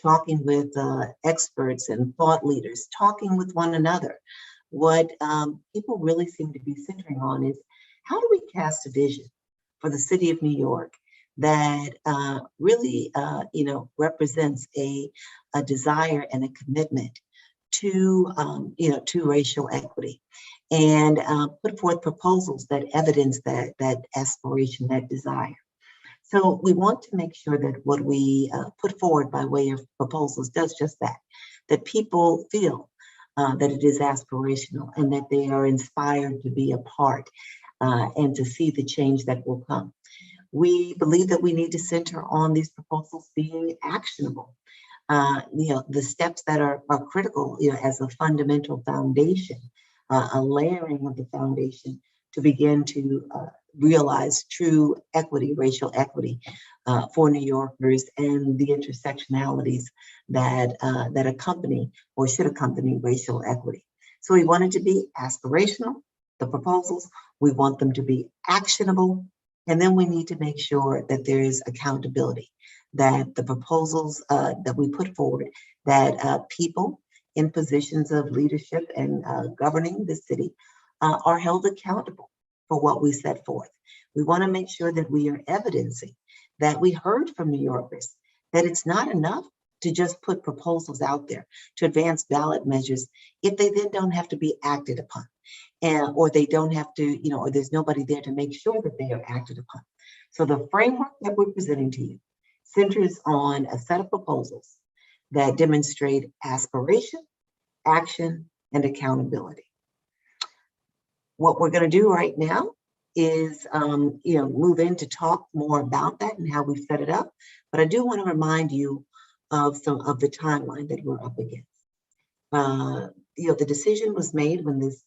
talking with experts and thought leaders, talking with one another. What people really seem to be centering on is how do we cast a vision for the city of New York that really, represents a desire and a commitment to, to racial equity, and put forth proposals that evidence that aspiration, that desire. So we want to make sure that what we put forward by way of proposals does just that, that people feel that it is aspirational and that they are inspired to be a part and to see the change that will come. We believe that we need to center on these proposals being actionable. The steps that are critical, as a fundamental foundation, a layering of the foundation to begin to realize true equity, racial equity for New Yorkers, and the intersectionalities that that accompany or should accompany racial equity. So we want it to be aspirational, the proposals. We want them to be actionable, and then we need to make sure that there is accountability, that the proposals that we put forward, that people in positions of leadership and governing the city are held accountable for what we set forth. We want to make sure that we are evidencing that we heard from New Yorkers that it's not enough to just put proposals out there to advance ballot measures if they then don't have to be acted upon, or they don't have to, or there's nobody there to make sure that they are acted upon. So the framework that we're presenting to you centers on a set of proposals that demonstrate aspiration, action, and accountability. What we're going to do right now is, move in to talk more about that and how we've set it up. But I do want to remind you of some of the timeline that we're up against. The decision was made when this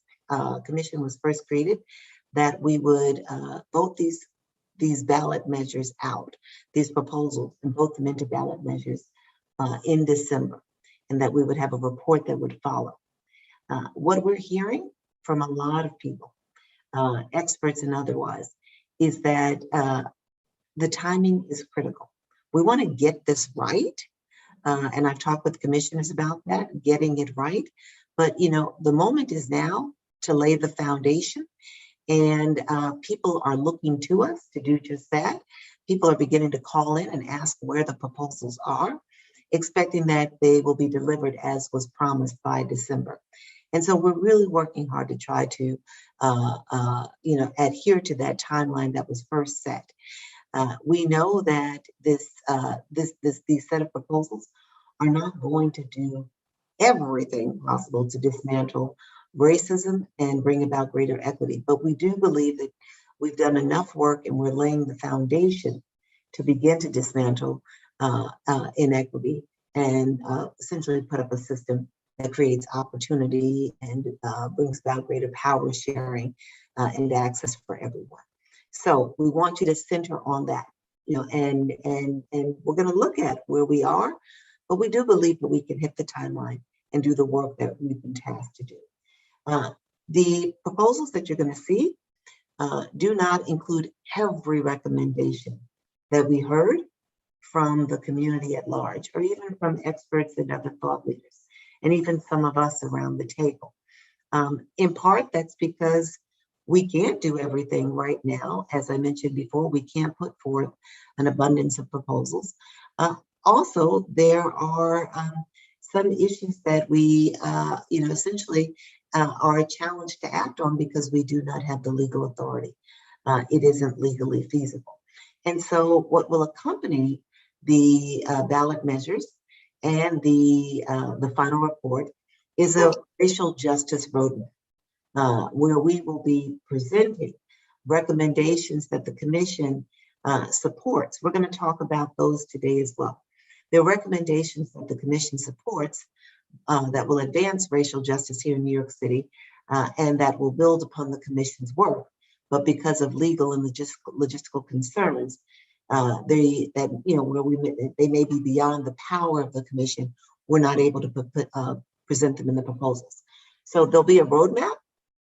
commission was first created that we would vote these ballot measures out, these proposals, and vote them into ballot measures in December, and that we would have a report that would follow. What we're hearing from a lot of people, experts and otherwise, is that the timing is critical. We want to get this right, and I've talked with commissioners about that, getting it right. But the moment is now to lay the foundation, and people are looking to us to do just that. People are beginning to call in and ask where the proposals are, expecting that they will be delivered as was promised by December. And so we're really working hard to try to, adhere to that timeline that was first set. We know that these set of proposals are not going to do everything possible to dismantle racism and bring about greater equity. But we do believe that we've done enough work and we're laying the foundation to begin to dismantle inequity and essentially put up a system that creates opportunity and brings about greater power sharing and access for everyone. So we want you to center on that, and we're going to look at where we are, but we do believe that we can hit the timeline and do the work that we've been tasked to do. The proposals that you're going to see do not include every recommendation that we heard from the community at large, or even from experts and other thought leaders, and even some of us around the table. In part, that's because we can't do everything right now. As I mentioned before, we can't put forth an abundance of proposals. Also, there are some issues that we, essentially are a challenge to act on because we do not have the legal authority. It isn't legally feasible. And so what will accompany the ballot measures and the final report is a racial justice roadmap, where we will be presenting recommendations that the commission supports. We're going to talk about those today as well. There are recommendations that the commission supports that will advance racial justice here in New York City, and that will build upon the commission's work. But because of legal and logistical concerns, they may be beyond the power of the commission, we're not able to present them in the proposals. So there'll be a roadmap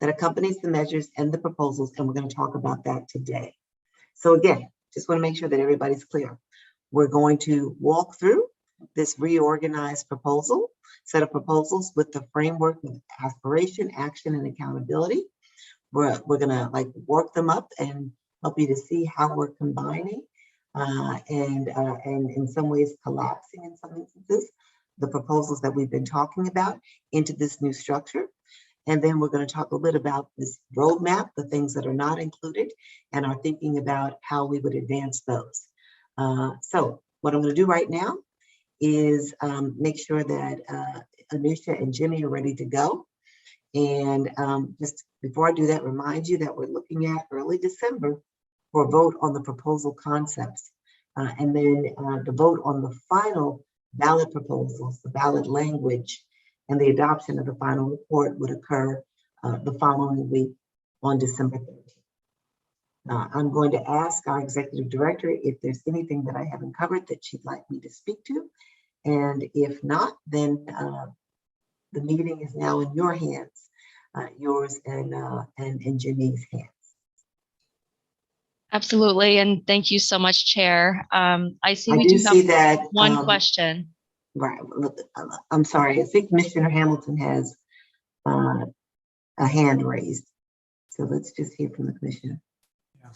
that accompanies the measures and the proposals, and we're going to talk about that today. So again, just want to make sure that everybody's clear. We're going to walk through this reorganized proposal, set of proposals with the framework of aspiration, action, and accountability. We're gonna like work them up and help you to see how we're combining and in some ways collapsing in some instances the proposals that we've been talking about into this new structure. And then we're going to talk a little bit about this roadmap, the things that are not included, and are thinking about how we would advance those. So what I'm going to do right now is make sure that Anusha and Jimmy are ready to go. And just before I do that, remind you that we're looking at early December for a vote on the proposal concepts. And then the vote on the final ballot proposals, the ballot language, and the adoption of the final report would occur the following week on December 13th. I'm going to ask our executive director if there's anything that I haven't covered that she'd like me to speak to. And if not, then the meeting is now in your hands, yours and Jimmy's hands. Absolutely, and thank you so much, Chair. I see I we do do see have that one question. Right. I'm sorry. I think Commissioner Hamilton has a hand raised. So let's just hear from the commissioner. Yeah.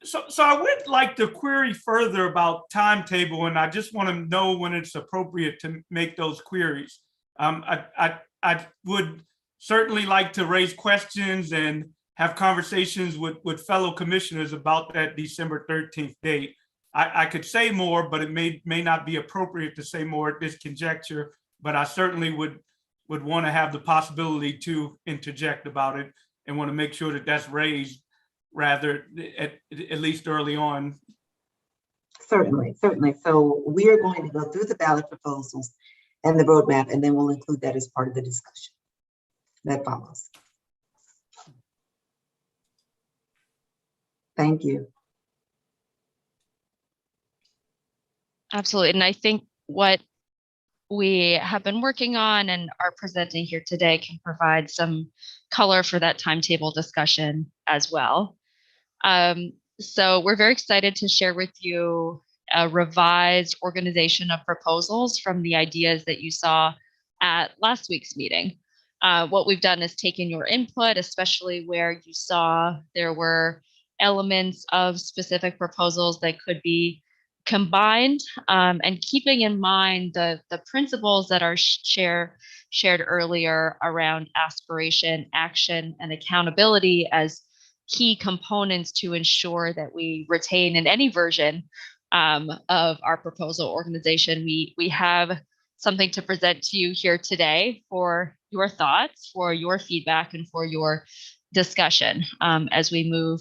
So I would like to query further about timetable, and I just want to know when it's appropriate to make those queries. I would certainly like to raise questions and have conversations with fellow commissioners about that December 13th date. I could say more, but it may not be appropriate to say more at this conjecture, but I certainly would want to have the possibility to interject about it and want to make sure that that's raised rather at least early on. Certainly. So we are going to go through the ballot proposals and the roadmap, and then we'll include that as part of the discussion that follows. Thank you. Absolutely, and I think what we have been working on and are presenting here today can provide some color for that timetable discussion as well. So we're very excited to share with you a revised organization of proposals from the ideas that you saw at last week's meeting. What we've done is taken your input, especially where you saw there were elements of specific proposals that could be combined, and keeping in mind the principles that are shared earlier around aspiration, action, and accountability as key components to ensure that we retain in any version of our proposal organization. We have something to present to you here today for your thoughts, for your feedback, and for your discussion as we move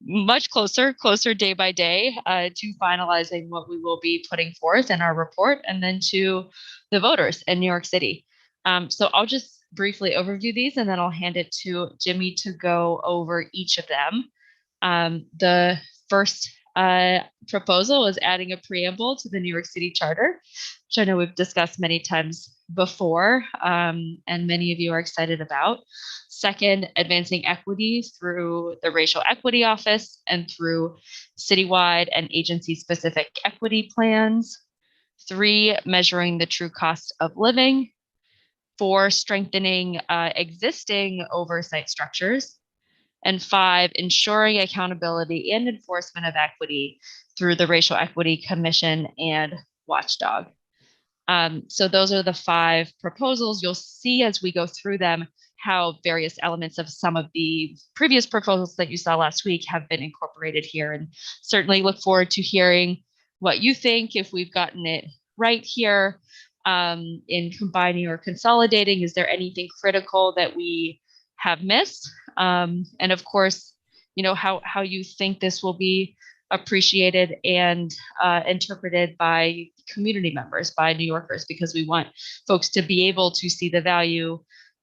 much closer day by day to finalizing what we will be putting forth in our report and then to the voters in New York City. So I'll just briefly overview these and then I'll hand it to Jimmy to go over each of them. The first proposal is adding a preamble to the New York City Charter, which I know we've discussed many times before, and many of you are excited about. Second, advancing equity through the Racial Equity Office and through citywide and agency-specific equity plans. 3, measuring the true cost of living. 4, strengthening existing oversight structures. And 5, ensuring accountability and enforcement of equity through the Racial Equity Commission and Watchdog. So those are the 5 proposals. You'll see as we go through them how various elements of some of the previous proposals that you saw last week have been incorporated here, and certainly look forward to hearing what you think, if we've gotten it right here in combining or consolidating. Is there anything critical that we have missed? And of course, you know, how you think this will be appreciated and interpreted by community members, by New Yorkers, because we want folks to be able to see the value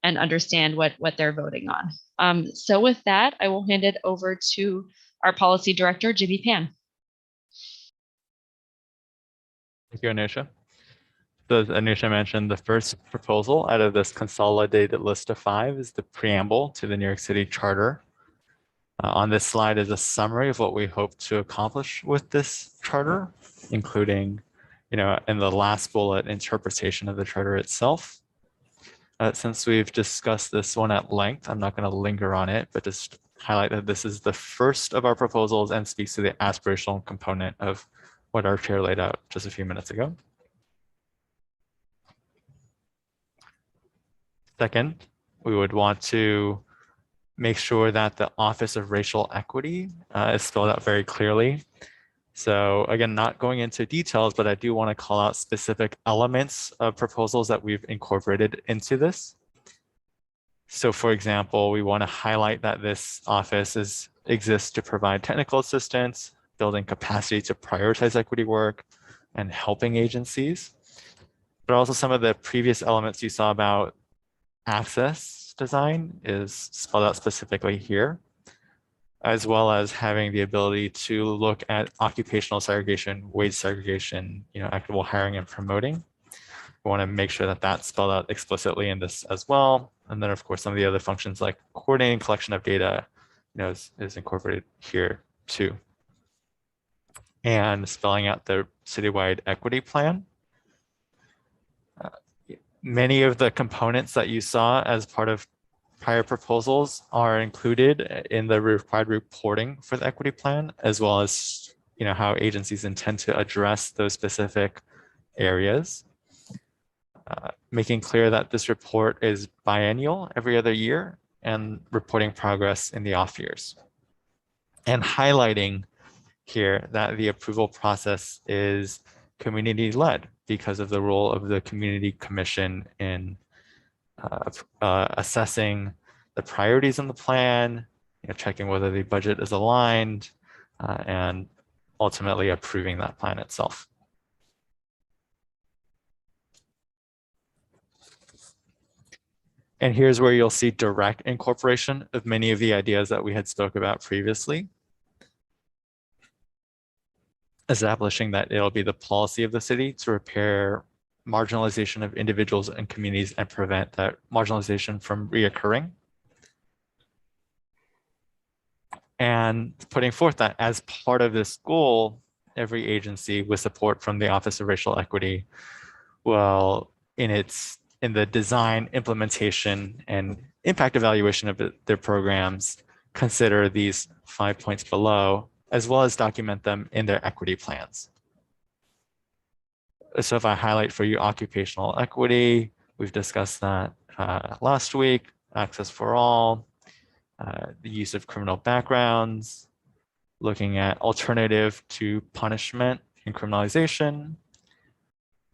and understand what they're voting on. So with that, I will hand it over to our policy director, Jimmy Pan. Thank you, Anusha. So as Anusha mentioned, the first proposal out of this consolidated list of 5 is the preamble to the New York City Charter. On this slide is a summary of what we hope to accomplish with this charter, including in the last bullet, interpretation of the charter itself. Since we've discussed this one at length, I'm not going to linger on it, but just highlight that this is the first of our proposals and speaks to the aspirational component of what our chair laid out just a few minutes ago. Second, we would want to make sure that the Office of Racial Equity is spelled out very clearly. So again, not going into details, but I do want to call out specific elements of proposals that we've incorporated into this. So for example, we want to highlight that this office exists to provide technical assistance, building capacity to prioritize equity work, and helping agencies. But also some of the previous elements you saw about access design is spelled out specifically here, as well as having the ability to look at occupational segregation, wage segregation, equitable hiring and promoting. We want to make sure that that's spelled out explicitly in this as well. And then of course, some of the other functions like coordinating collection of data, is incorporated here too. And spelling out the citywide equity plan. Many of the components that you saw as part of prior proposals are included in the required reporting for the equity plan, as well as how agencies intend to address those specific areas. Making clear that this report is biennial every other year and reporting progress in the off years. And highlighting here that the approval process is community-led because of the role of the Community Commission in assessing the priorities in the plan, checking whether the budget is aligned, and ultimately approving that plan itself. And here's where you'll see direct incorporation of many of the ideas that we had spoke about previously. Establishing that it'll be the policy of the city to repair marginalization of individuals and communities and prevent that marginalization from reoccurring. And putting forth that as part of this goal, every agency with support from the Office of Racial Equity will, in the design, implementation, and impact evaluation of their programs, consider these 5 points below, as well as document them in their equity plans. So if I highlight for you occupational equity, we've discussed that last week, access for all, the use of criminal backgrounds, looking at alternative to punishment and criminalization,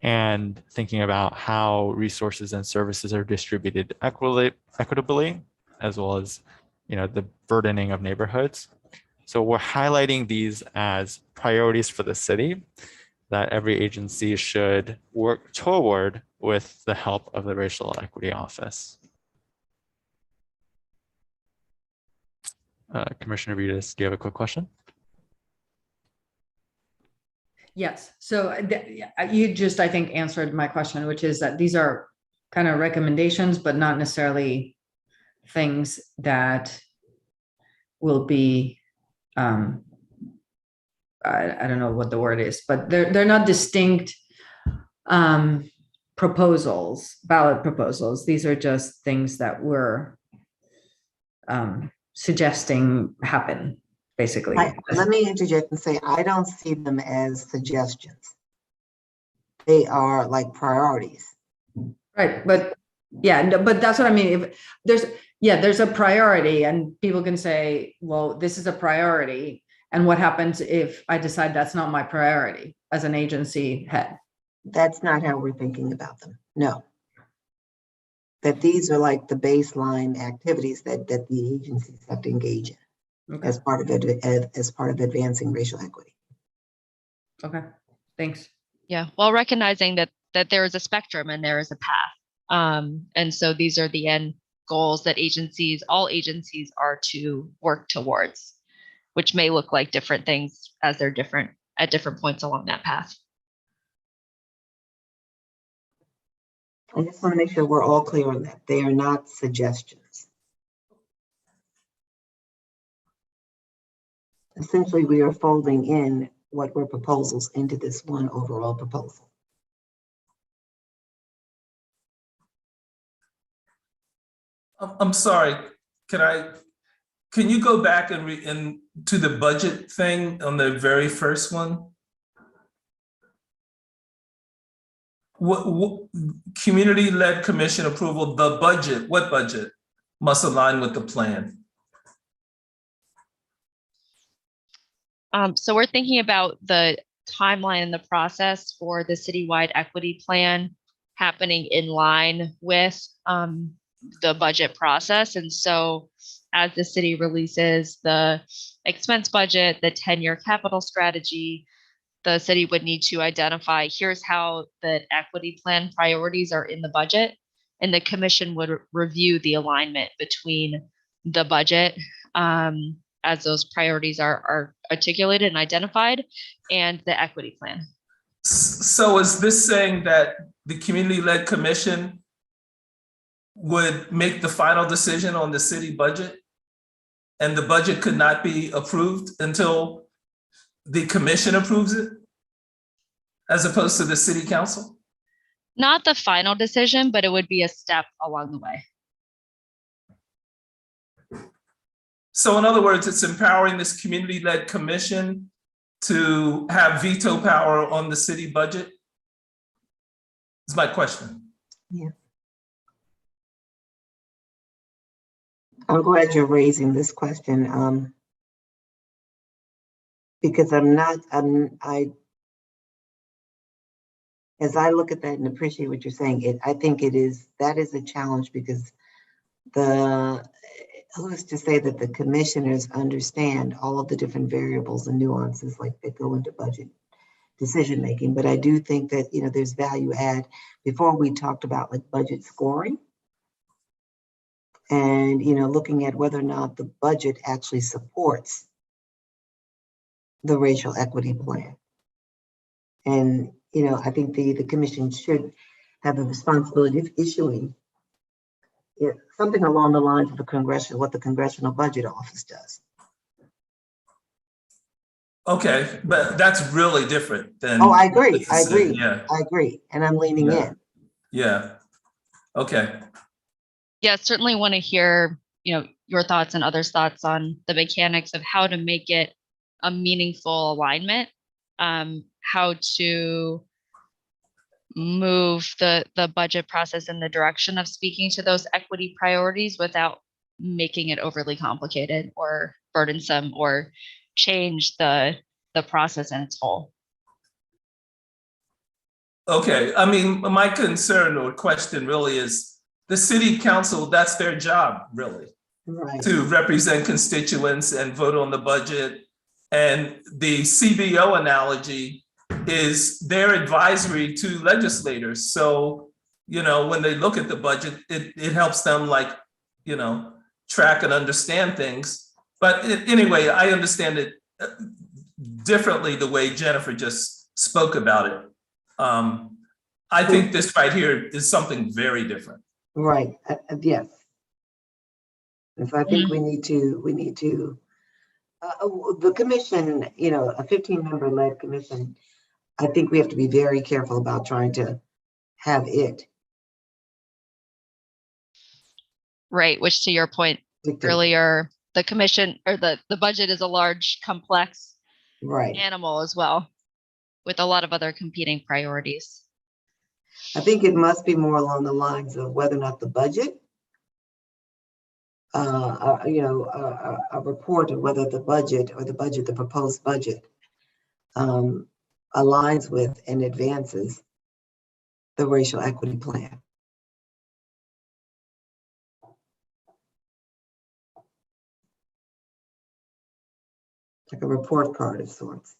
and thinking about how resources and services are distributed equitably, as well as the burdening of neighborhoods. So we're highlighting these as priorities for the city that every agency should work toward with the help of the Racial Equity Office. Commissioner Vitas, do you have a quick question? Yes. So you just, I think, answered my question, which is that these are kind of recommendations, but not necessarily things that will be, I don't know what the word is, but they're not distinct proposals, ballot proposals. These are just things that we're suggesting happen, basically. Let me interject and say, I don't see them as suggestions. They are like priorities. Right, but yeah, no, but that's what I mean. If there's a priority and people can say, well, this is a priority. And what happens if I decide that's not my priority as an agency head? That's not how we're thinking about them. No. That these are like the baseline activities that the agencies have to engage in. Okay. As part of advancing racial equity. Okay, thanks. Yeah, while recognizing that there is a spectrum and there is a path. And so these are the end goals that all agencies are to work towards, which may look like different things as they're different at different points along that path. I just want to make sure we're all clear on that. They are not suggestions. Essentially, we are folding in what were proposals into this one overall proposal. I'm sorry, can you go back and to the budget thing on the very first one? What community-led commission approval, the budget, what budget must align with the plan? So we're thinking about the timeline and the process for the citywide equity plan happening in line with the budget process. And so as the city releases the expense budget, the 10-year capital strategy, the city would need to identify, here's how the equity plan priorities are in the budget. And the commission would review the alignment between the budget as those priorities are articulated and identified, and the equity plan. So is this saying that the community-led commission would make the final decision on the city budget, and the budget could not be approved until the commission approves it, as opposed to the city council? Not the final decision, but it would be a step along the way. So in other words, it's empowering this community-led commission to have veto power on the city budget? Is my question. Yeah. I'm glad you're raising this question, because as I look at that and appreciate what you're saying, I think that is a challenge, because who's to say that the commissioners understand all of the different variables and nuances like that go into budget decision making. But I do think that, there's value add. Before we talked about like budget scoring and, looking at whether or not the budget actually supports the racial equity plan. And, I think the commission should have the responsibility of issuing something along the lines of what the Congressional Budget Office does. Okay, but that's really different than. Oh, I agree. Yeah. I agree. And I'm leaning in. Yeah. Okay. Yeah, certainly want to hear, your thoughts and others' thoughts on the mechanics of how to make it a meaningful alignment, how to move the budget process in the direction of speaking to those equity priorities without making it overly complicated or burdensome or change the process in its whole. Okay, I mean, my concern or question really is the city council, that's their job, really. Right. To represent constituents and vote on the budget. And the CBO analogy is their advisory to legislators. So, when they look at the budget, it helps them track and understand things. But anyway, I understand it differently the way Jennifer just spoke about it. I think this right here is something very different. Right. Yes. And so I think we need to, the commission, a 15-member led commission, I think we have to be very careful about trying to have it. Right, which to your point earlier, the commission or the budget is a large, complex animal as well, with a lot of other competing priorities. I think it must be more along the lines of whether or not the budget, a report of whether the budget or the proposed budget aligns with and advances the racial equity plan. Like a report card of sorts.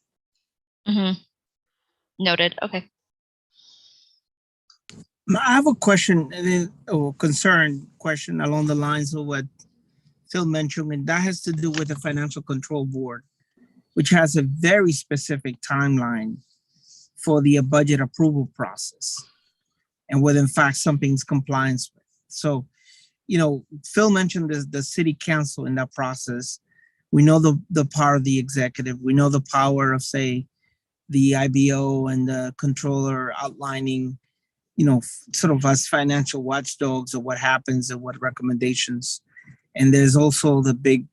Noted. Okay. I have a question or concern question along the lines of what Phil mentioned, and that has to do with the Financial Control Board, which has a very specific timeline for the budget approval process and whether in fact something's compliance with. So, Phil mentioned the city council in that process. We know the power of the executive. We know the power of, say, the IBO and the controller outlining sort of as financial watchdogs of what happens and what recommendations. And there's also the big,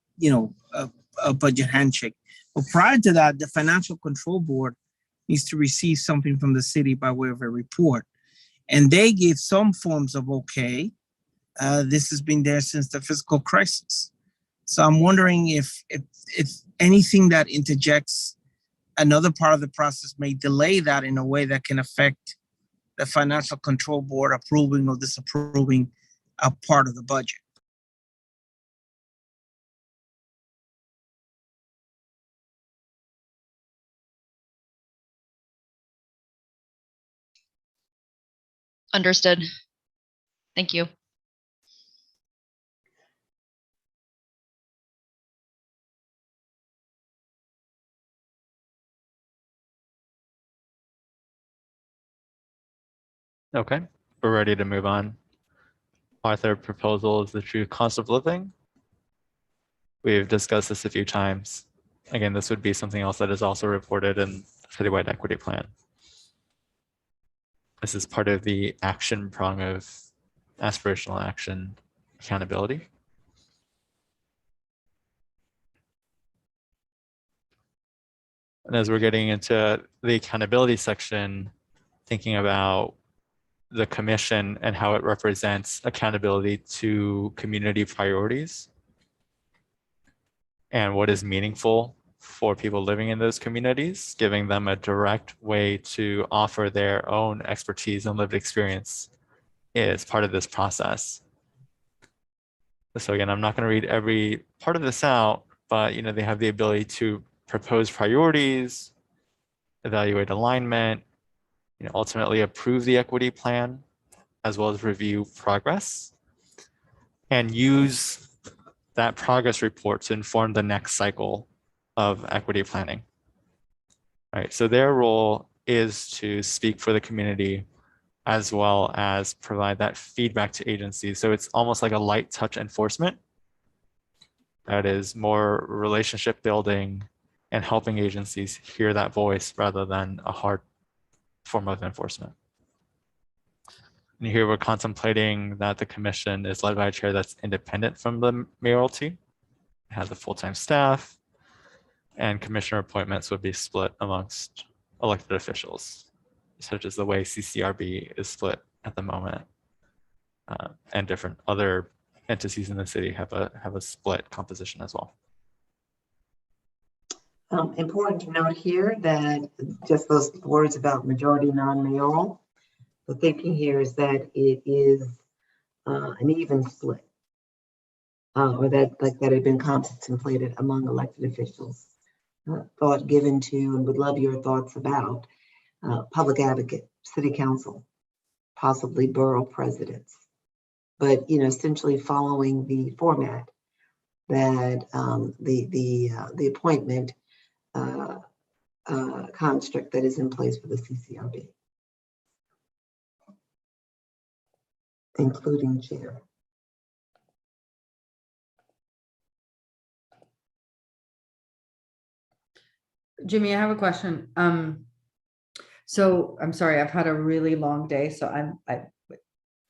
a budget handshake. But prior to that, the Financial Control Board needs to receive something from the city by way of a report. And they gave some forms of okay. This has been there since the fiscal crisis. So I'm wondering if anything that interjects another part of the process may delay that in a way that can affect the Financial Control Board approving or disapproving a part of the budget. Understood. Thank you. Okay, we're ready to move on. Our third proposal is the true cost of living. We've discussed this a few times. Again, this would be something else that is also reported in the Citywide Equity Plan. This is part of the action prong of aspirational action accountability. And as we're getting into the accountability section, thinking about the commission and how it represents accountability to community priorities and what is meaningful for people living in those communities, giving them a direct way to offer their own expertise and lived experience is part of this process. So again, I'm not going to read every part of this out, but they have the ability to propose priorities, evaluate alignment, ultimately approve the equity plan, as well as review progress, and use that progress report to inform the next cycle of equity planning. All right, so their role is to speak for the community as well as provide that feedback to agencies. So it's almost like a light touch enforcement that is more relationship building and helping agencies hear that voice rather than a hard form of enforcement. And here we're contemplating that the commission is led by a chair that's independent from the mayoralty, it has a full-time staff, and commissioner appointments would be split amongst elected officials, such as the way CCRB is split at the moment. And different other entities in the city have a split composition as well. Important to note here that just those words about majority non-mayoral, the thinking here is that it is an even split, or that had been contemplated among elected officials. Thought given to, and would love your thoughts about, public advocate, city council, possibly borough presidents, but essentially following the format that the appointment construct that is in place for the CCRB, including chair. Jimmy, I have a question. So I'm sorry, I've had a really long day, so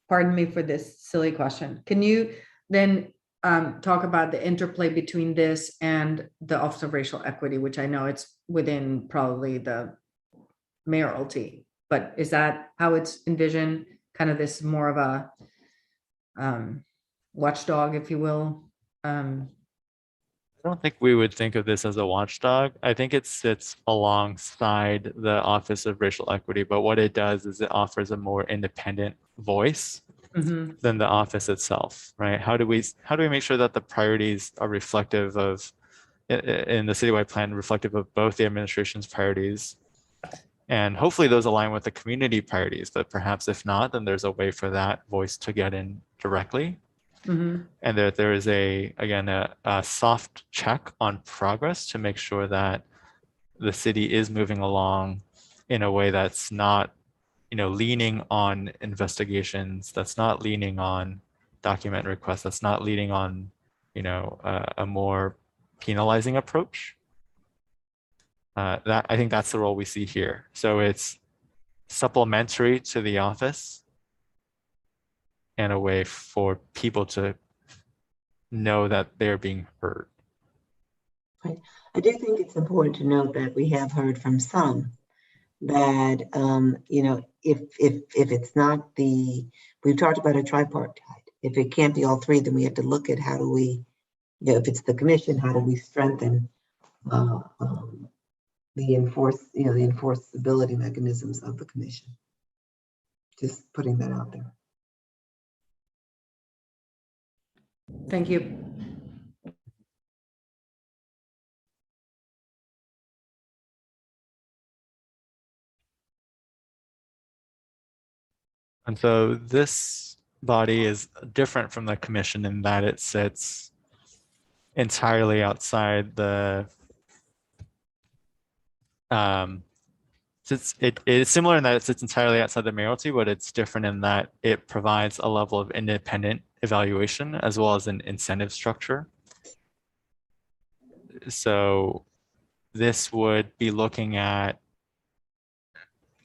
pardon me for this silly question. Can you then talk about the interplay between this and the Office of Racial Equity, which I know it's within probably the mayoralty, but is that how it's envisioned? Kind of this more of a watchdog, if you will? I don't think we would think of this as a watchdog. I think it sits alongside the Office of Racial Equity, but what it does is it offers a more independent voice than the office itself, right? How do we make sure that the priorities are reflective of, in the citywide plan, reflective of both the administration's priorities, and hopefully those align with the community priorities, but perhaps if not, then there's a way for that voice to get in directly. And that there is a soft check on progress to make sure that the city is moving along in a way that's not, leaning on investigations, that's not leaning on document requests, that's not leaning on, a more penalizing approach. That I think that's the role we see here. So it's supplementary to the office and a way for people to know that they're being heard. I do think it's important to note that we have heard from some that, you know, if it's not we've talked about a tripartite. If it can't be all three, then we have to look at how do we, you know, if it's the commission, how do we strengthen the enforceability mechanisms of the commission. Just putting that out there. Thank you. And so this body is different from the commission in that it sits entirely outside the it is similar in that it sits entirely outside the mayoralty, but it's different in that it provides a level of independent evaluation as well as an incentive structure. So this would be looking at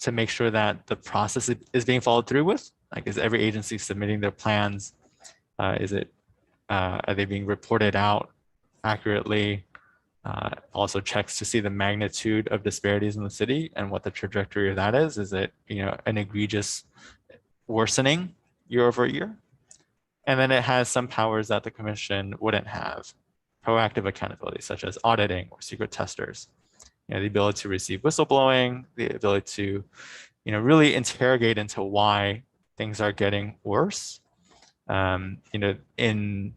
to make sure that the process is being followed through with. Like, is every agency submitting their plans? Are they being reported out accurately? Also checks to see the magnitude of disparities in the city and what the trajectory of that is. Is it, you know, an egregious worsening year over year? And then it has some powers that the commission wouldn't have. Proactive accountability, such as auditing or secret testers. You know, the ability to receive whistleblowing, the ability to, you know, really interrogate into why things are getting worse. You know, in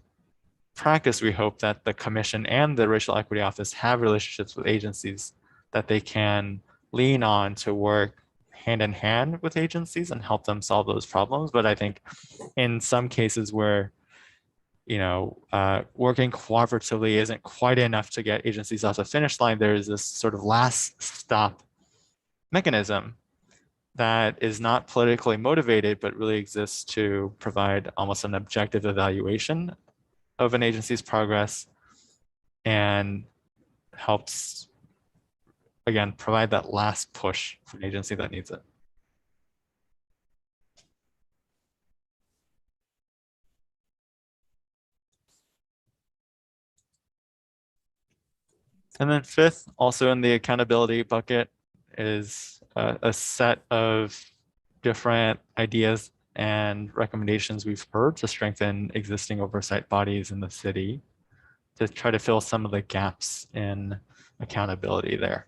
practice, we hope that the commission and the Racial Equity Office have relationships with agencies that they can lean on to work hand in hand with agencies and help them solve those problems. But I think in some cases where, you know, working cooperatively isn't quite enough to get agencies off the finish line, there is this sort of last stop mechanism that is not politically motivated, but really exists to provide almost an objective evaluation of an agency's progress and helps, again, provide that last push for an agency that needs it. And then fifth, also in the accountability bucket, is a set of different ideas and recommendations we've heard to strengthen existing oversight bodies in the city to try to fill some of the gaps in accountability there.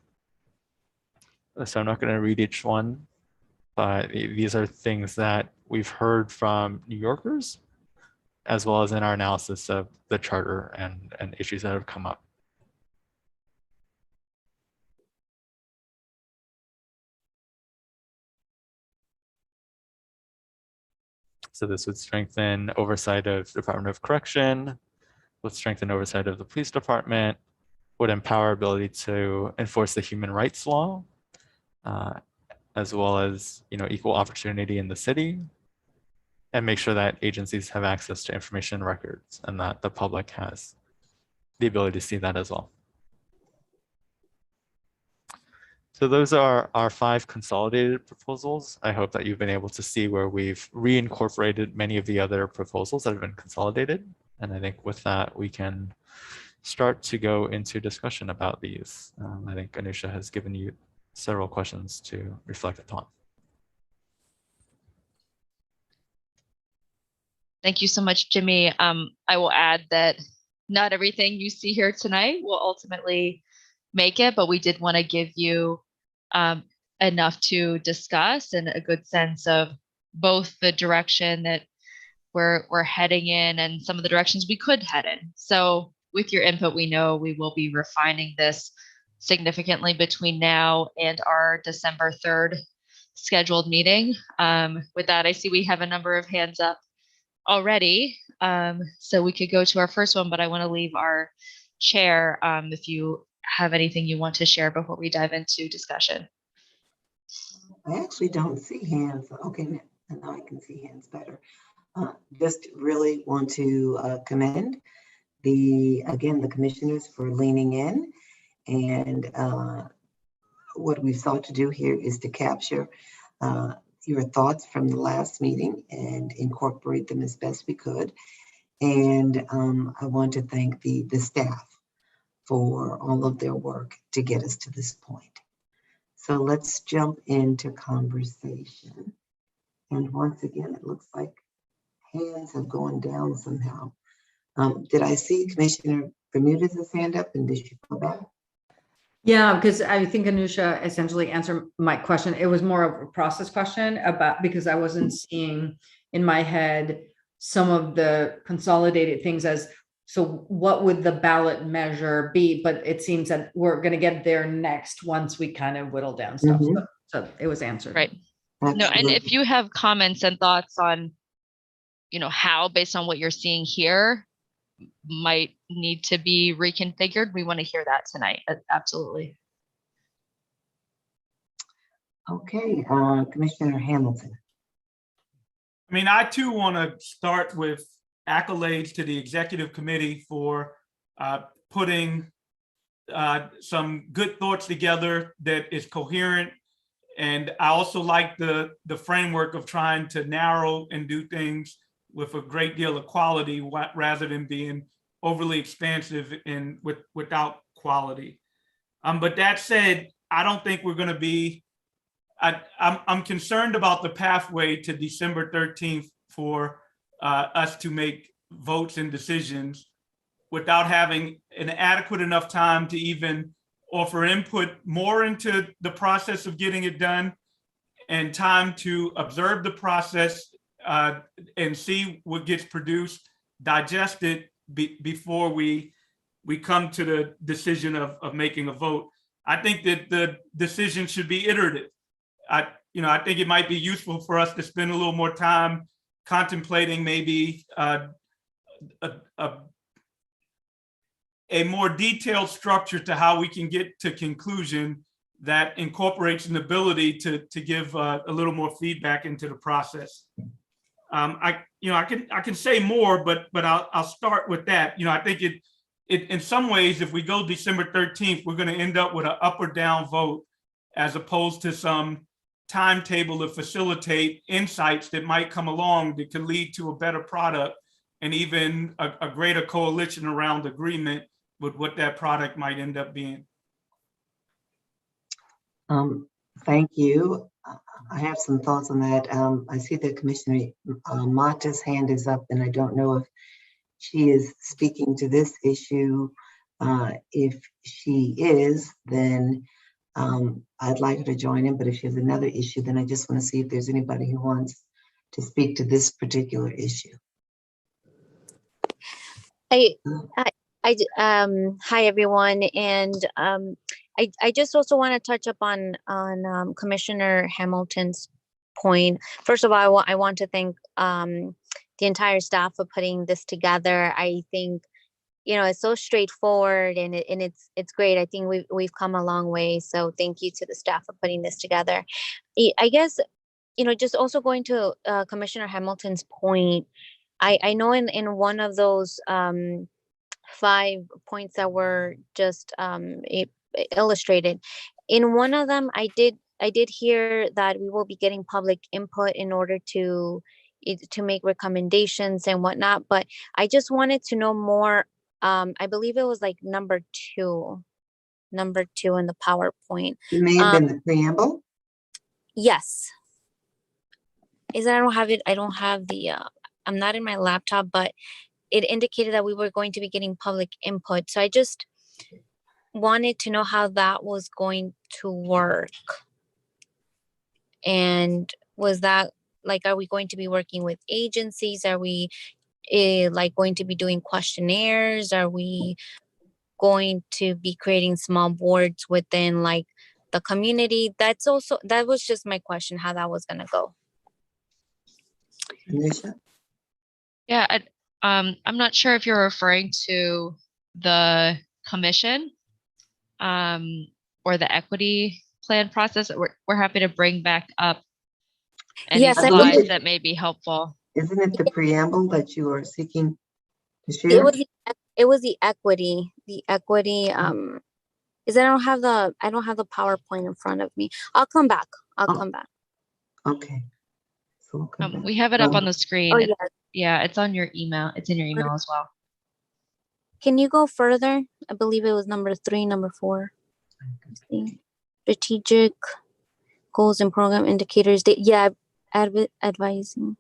So I'm not going to read each one, but these are things that we've heard from New Yorkers, as well as in our analysis of the charter and issues that have come up. So this would strengthen oversight of Department of Correction, would strengthen oversight of the police department, would empower ability to enforce the human rights law, as well as, you know, equal opportunity in the city, and make sure that agencies have access to information records and that the public has the ability to see that as well. So those are our 5 consolidated proposals. I hope that you've been able to see where we've reincorporated many of the other proposals that have been consolidated. And I think with that, we can start to go into discussion about these. I think Anusha has given you several questions to reflect upon. Thank you so much, Jimmy. I will add that not everything you see here tonight will ultimately make it, but we did want to give you enough to discuss and a good sense of both the direction that we're heading in and some of the directions we could head in. So with your input, we know we will be refining this significantly between now and our December 3rd scheduled meeting. With that, I see we have a number of hands up already. So we could go to our first one, but I want to leave our chair if you have anything you want to share before we dive into discussion. I actually don't see hands. Okay, now I can see hands better. Just really want to commend the commissioners for leaning in, and what we've sought to do here is to capture your thoughts from the last meeting and incorporate them as best we could. And I want to thank the staff for all of their work to get us to this point. So let's jump into conversation. And once again, it looks like hands have gone down somehow. Did I see Commissioner Bermudez's hand up, and did she go back? Yeah, because I think Anusha essentially answered my question. It was more of a process question about, because I wasn't seeing in my head some of the consolidated things as, so what would the ballot measure be? But it seems that we're going to get there next once we kind of whittle down stuff. Mhm. So it was answered. Right. No, and Absolutely. if you have comments and thoughts on, how based on what you're seeing here might need to be reconfigured, we want to hear that tonight. Absolutely. Okay, Commissioner Hamilton. I mean, I too want to start with accolades to the executive committee for putting some good thoughts together that is coherent. And I also like the framework of trying to narrow and do things with a great deal of quality rather than being overly expansive and without quality. But that said, I don't think we're going to be, I'm concerned about the pathway to December 13th for us to make votes and decisions without having an adequate enough time to even offer input more into the process of getting it done, and time to observe the process and see what gets produced, digest it before we come to the decision of making a vote. I think that the decision should be iterative. I think it might be useful for us to spend a little more time contemplating maybe a more detailed structure to how we can get to conclusion that incorporates an ability to give a little more feedback into the process. I can say more, but I'll start with that. I think it in some ways, if we go December 13th, we're going to end up with an up or down vote, as opposed to some timetable to facilitate insights that might come along that could lead to a better product and even a greater coalition around agreement with what that product might end up being. Thank you. I have some thoughts on that. I see that Commissioner Mata's hand is up, and I don't know if she is speaking to this issue. If she is, then I'd like her to join in, but if she has another issue, then I just want to see if there's anybody who wants to speak to this particular issue. Hi everyone, and I just also want to touch up on Commissioner Hamilton's point. First of all, I want to thank the entire staff for putting this together. I think it's so straightforward and it's great. I think we've come a long way. So thank you to the staff for putting this together. I guess just also going to Commissioner Hamilton's point. I know in one of those 5 points that were just illustrated, in one of them I did hear that we will be getting public input in order to make recommendations and whatnot, but I just wanted to know more. I believe it was like number two in the PowerPoint. It may have been the preamble. Yes. I don't have the I'm not in my laptop, but it indicated that we were going to be getting public input. So I just wanted to know how that was going to work. And was that are we going to be working with agencies? Are we going to be doing questionnaires? Are we going to be creating small boards within the community? That was just my question, how that was going to go. Anisha? Yeah, I'm not sure if you're referring to the commission or the equity plan process. We're happy to bring back up any Yes, slides that may be helpful. Isn't it the preamble that you are seeking to share? It was the equity. Is I don't have the PowerPoint in front of me. I'll come back. I'll come back. Okay. School convention. We have it up on the screen. Oh, It- yeah. Yeah, it's on your email. It's in your email as well. Can you go further? I believe it was number 3, number 4. Let's see. Strategic goals and program indicators. Yeah, advising.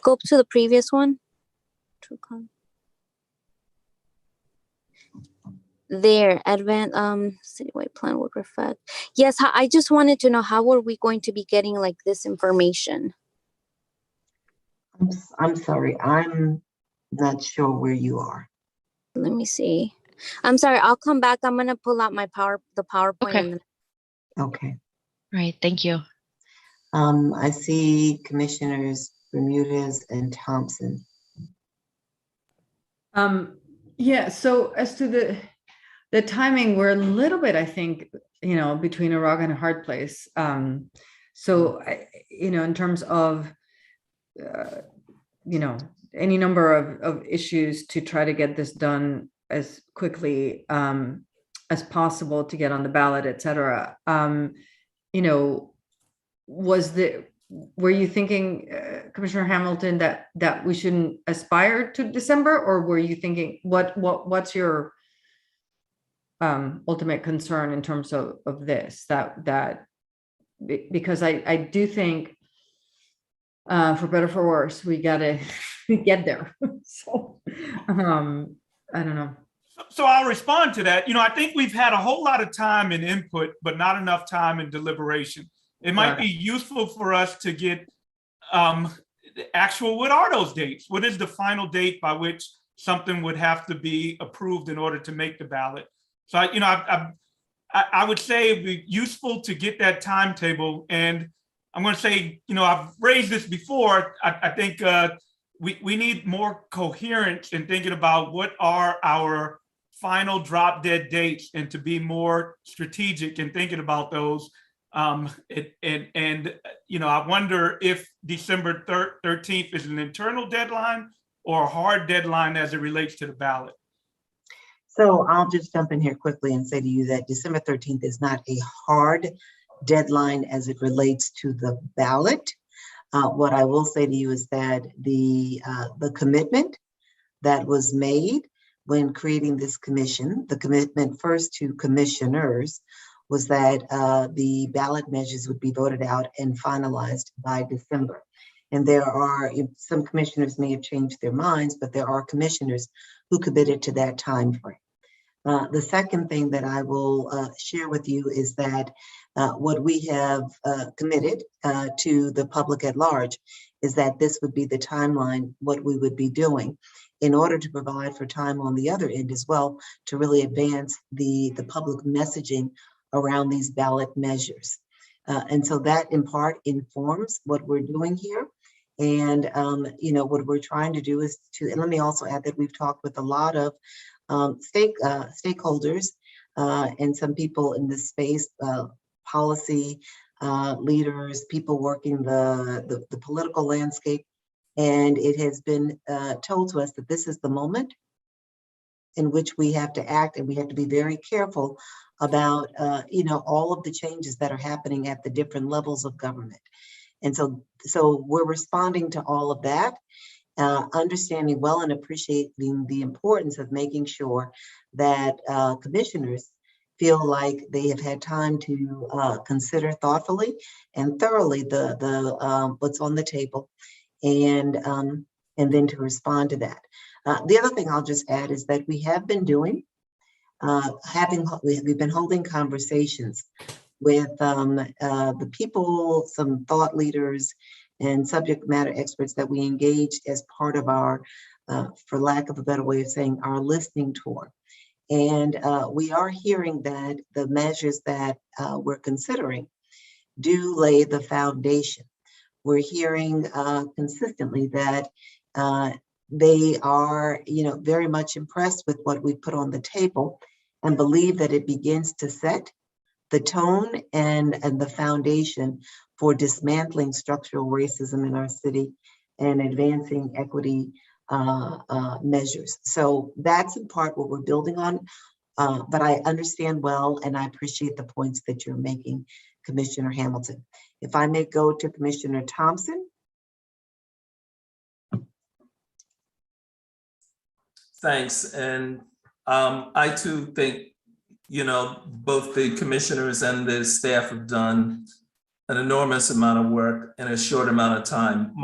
Go up to the previous one. There, citywide plan would reflect. Yes, I just wanted to know, how are we going to be getting like this information? I'm sorry, I'm not sure where you are. Let me see. I'm sorry, I'll come back. I'm gonna pull out my the PowerPoint. Okay. And then Okay. Right. Thank you. I see Commissioners Bermudez and Thompson. Yeah, so as to the timing, we're a little bit, I think, between a rock and a hard place. So, in terms of, any number of issues to try to get this done as quickly as possible to get on the ballot, et cetera. Were you thinking, Commissioner Hamilton, that we shouldn't aspire to December, or were you thinking what's your ultimate concern in terms of this, because I do think, for better or for worse, we gotta get there. So I don't know. So I'll respond to that. I think we've had a whole lot of time and input, but not enough time in deliberation. It might be useful for us to get actual, what are those dates? What is the final date by which something would have to be approved in order to make the ballot? So, I would say it'd be useful to get that timetable. And I'm going to say, I've raised this before. I think we need more coherence in thinking about what are our final drop dead dates, and to be more strategic in thinking about those. I wonder if December 13th is an internal deadline or a hard deadline as it relates to the ballot. So I'll just jump in here quickly and say to you that December 13th is not a hard deadline as it relates to the ballot. What I will say to you is that the commitment that was made when creating this commission, the commitment first to commissioners, was that the ballot measures would be voted out and finalized by December. And there are, some commissioners may have changed their minds, but there are commissioners who committed to that time frame. The second thing that I will share with you is that what we have committed to the public at large is that this would be the timeline, what we would be doing in order to provide for time on the other end as well, to really advance the public messaging around these ballot measures. And so that in part informs what we're doing here. And, what we're trying to do is and let me also add that we've talked with a lot of stakeholders and some people in this space, policy leaders, people working the political landscape. And it has been told to us that this is the moment in which we have to act, and we have to be very careful about, all of the changes that are happening at the different levels of government. And so we're responding to all of that, understanding well and appreciating the importance of making sure that commissioners feel like they have had time to consider thoughtfully and thoroughly the what's on the table, and then to respond to that. The other thing I'll just add is that we have been doing, we've been holding conversations with the people, some thought leaders and subject matter experts that we engaged as part of our, for lack of a better way of saying, our listening tour. And we are hearing that the measures that we're considering do lay the foundation. We're hearing consistently that they are, very much impressed with what we put on the table, and believe that it begins to set the tone and the foundation for dismantling structural racism in our city and advancing equity measures. So that's in part what we're building on, but I understand well, and I appreciate the points that you're making, Commissioner Hamilton. If I may go to Commissioner Thompson, Thanks. And I too think, both the commissioners and the staff have done an enormous amount of work in a short amount of time.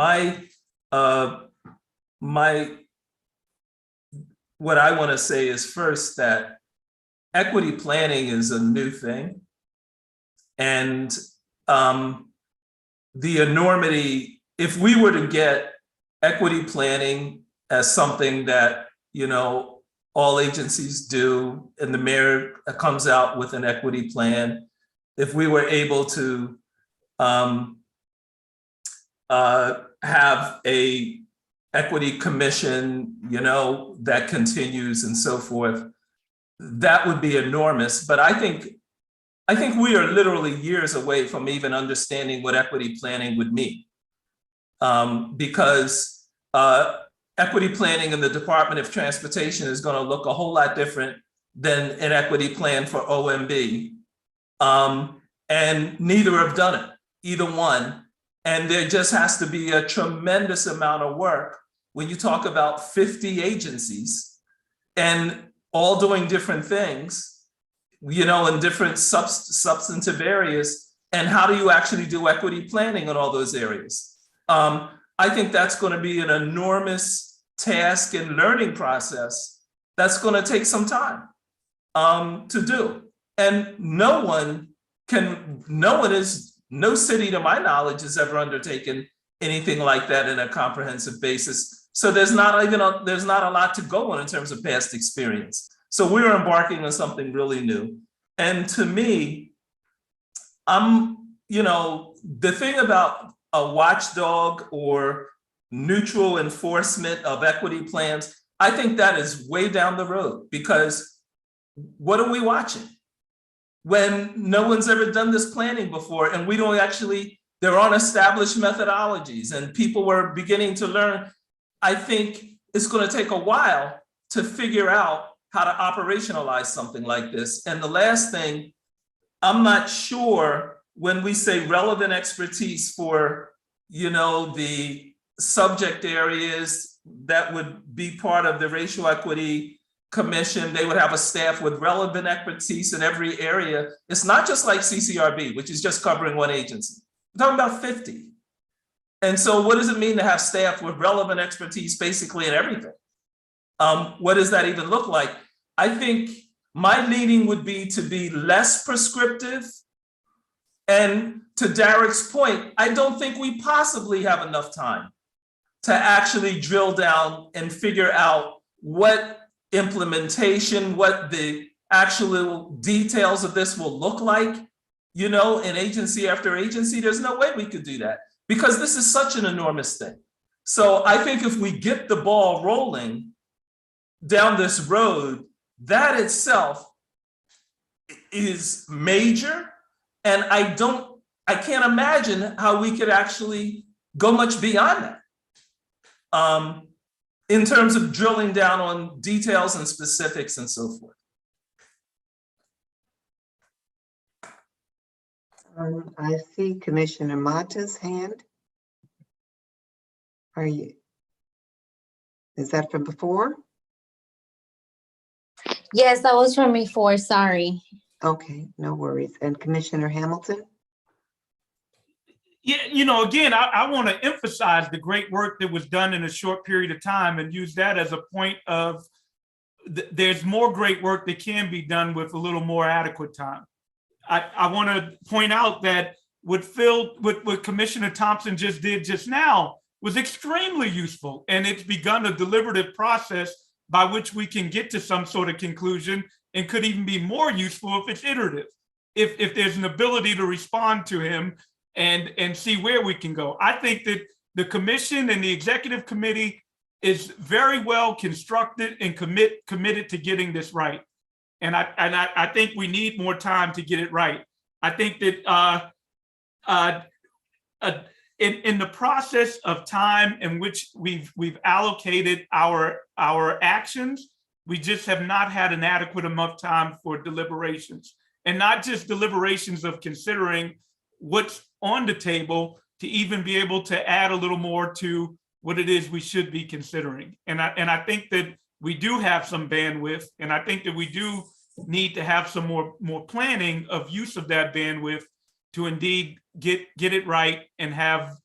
What I want to say is first that equity planning is a new thing. And the enormity, if we were to get equity planning as something that, all agencies do, and the mayor comes out with an equity plan, if we were able to have a equity commission, that continues and so forth, that would be enormous. But I think we are literally years away from even understanding what equity planning would mean, because equity planning in the Department of Transportation is going to look a whole lot different than an equity plan for OMB. And neither have done it, either one. And there just has to be a tremendous amount of work when you talk about 50 agencies and all doing different things, in different substantive areas. And how do you actually do equity planning in all those areas? I think that's going to be an enormous task and learning process that's going to take some time to do. And no city to my knowledge has ever undertaken anything like that in a comprehensive basis. So there's not a lot to go on in terms of past experience. So we're embarking on something really new. And to me, the thing about a watchdog or neutral enforcement of equity plans, I think that is way down the road, because what are we watching when no one's ever done this planning before, and there aren't established methodologies and people were beginning to learn. I think it's going to take a while to figure out how to operationalize something like this. And the last thing, I'm not sure when we say relevant expertise for, the subject areas that would be part of the Racial Equity Commission, they would have a staff with relevant expertise in every area. It's not just like CCRB, which is just covering one agency. We're talking about 50. And so what does it mean to have staff with relevant expertise basically in everything? What does that even look like? I think my leaning would be to be less prescriptive. And to Derek's point, I don't think we possibly have enough time to actually drill down and figure out what implementation, what the actual details of this will look like, in agency after agency. There's no way we could do that, because this is such an enormous thing. So I think if we get the ball rolling down this road, that itself is major. And I can't imagine how we could actually go much beyond that in terms of drilling down on details and specifics and so forth. I see Commissioner Mata's hand. Is that from before? Yes, that was from before, sorry. Okay, no worries. And Commissioner Hamilton? Yeah, again, I want to emphasize the great work that was done in a short period of time and use that as a point of there's more great work that can be done with a little more adequate time. I want to point out that what Commissioner Thompson just did just now was extremely useful, and it's begun a deliberative process by which we can get to some sort of conclusion, and could even be more useful if it's iterative, if there's an ability to respond to him and see where we can go. I think that the commission and the executive committee is very well constructed and committed to getting this right. And I think we need more time to get it right. I think that in the process of time in which we've allocated our actions, we just have not had an adequate enough time for deliberations, and not just deliberations of considering what's on the table, to even be able to add a little more to what it is we should be considering. And I think that we do have some bandwidth, and I think that we do need to have some more planning of use of that bandwidth to indeed get it right and have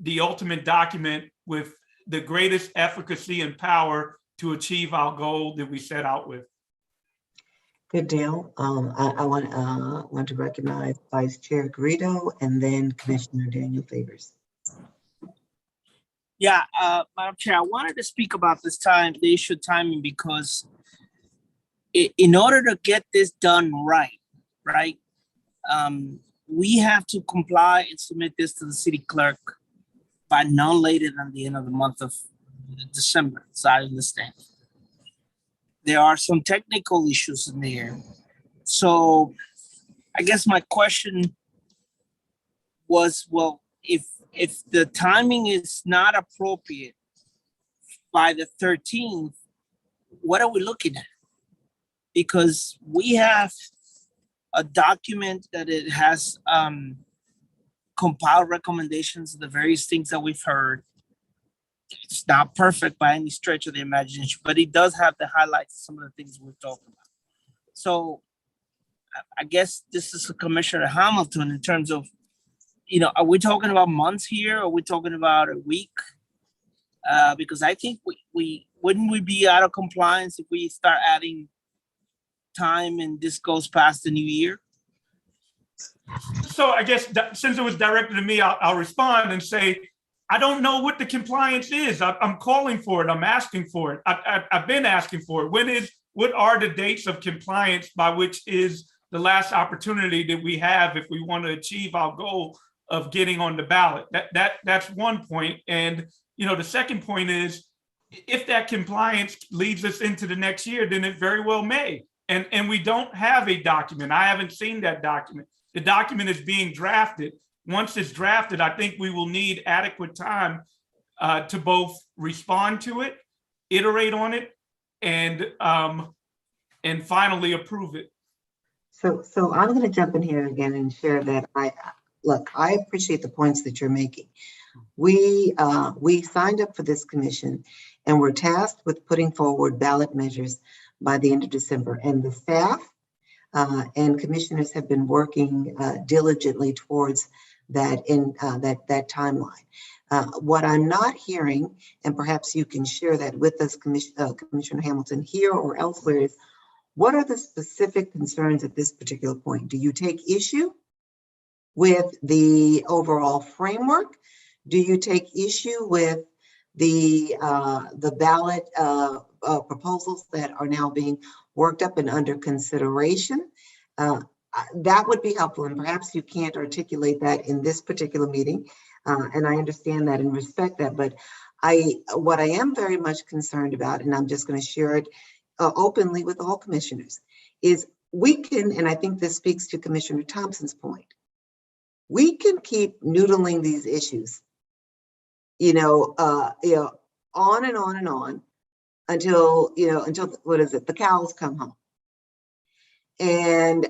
the ultimate document with the greatest efficacy and power to achieve our goal that we set out with. Good deal. I want to recognize Vice Chair Garrido and then Commissioner Daniel Favors. Yeah, Madam Chair, I wanted to speak about the issue of timing, because in order to get this done right, we have to comply and submit this to the city clerk by no later than the end of the month of December, as I understand. There are some technical issues in there. So I guess my question was, well, if the timing is not appropriate by the 13th, what are we looking at? Because we have a document that it has compiled recommendations of the various things that we've heard. It's not perfect by any stretch of the imagination, but it does have the highlights of some of the things we're talking about. So I guess this is Commissioner Hamilton in terms of, are we talking about months here? Or are we talking about a week? Because I think we wouldn't we be out of compliance if we start adding time and this goes past the new year? So I guess since it was directed to me, I'll respond and say, I don't know what the compliance is. I'm calling for it. I'm asking for it. I've been asking for it. What are the dates of compliance by which is the last opportunity that we have if we want to achieve our goal of getting on the ballot? That's one point. And the second point is, if that compliance leads us into the next year, then it very well may. And we don't have a document. I haven't seen that document. The document is being drafted. Once it's drafted, I think we will need adequate time to both respond to it, iterate on it, and finally approve it. So I'm going to jump in here again and share that I appreciate the points that you're making. We signed up for this commission and we're tasked with putting forward ballot measures by the end of December, and the staff and commissioners have been working diligently towards that that timeline. What I'm not hearing, and perhaps you can share that with us, Commissioner Hamilton, here or elsewhere, is what are the specific concerns at this particular point? Do you take issue with the overall framework? Do you take issue with the ballot proposals that are now being worked up and under consideration? That would be helpful, and perhaps you can't articulate that in this particular meeting, and I understand that and respect that, but what I am very much concerned about, and I'm just going to share it openly with all commissioners, is we can, and I think this speaks to Commissioner Thompson's point, we can keep noodling these issues, on and on and on until what is it? The cows come home. And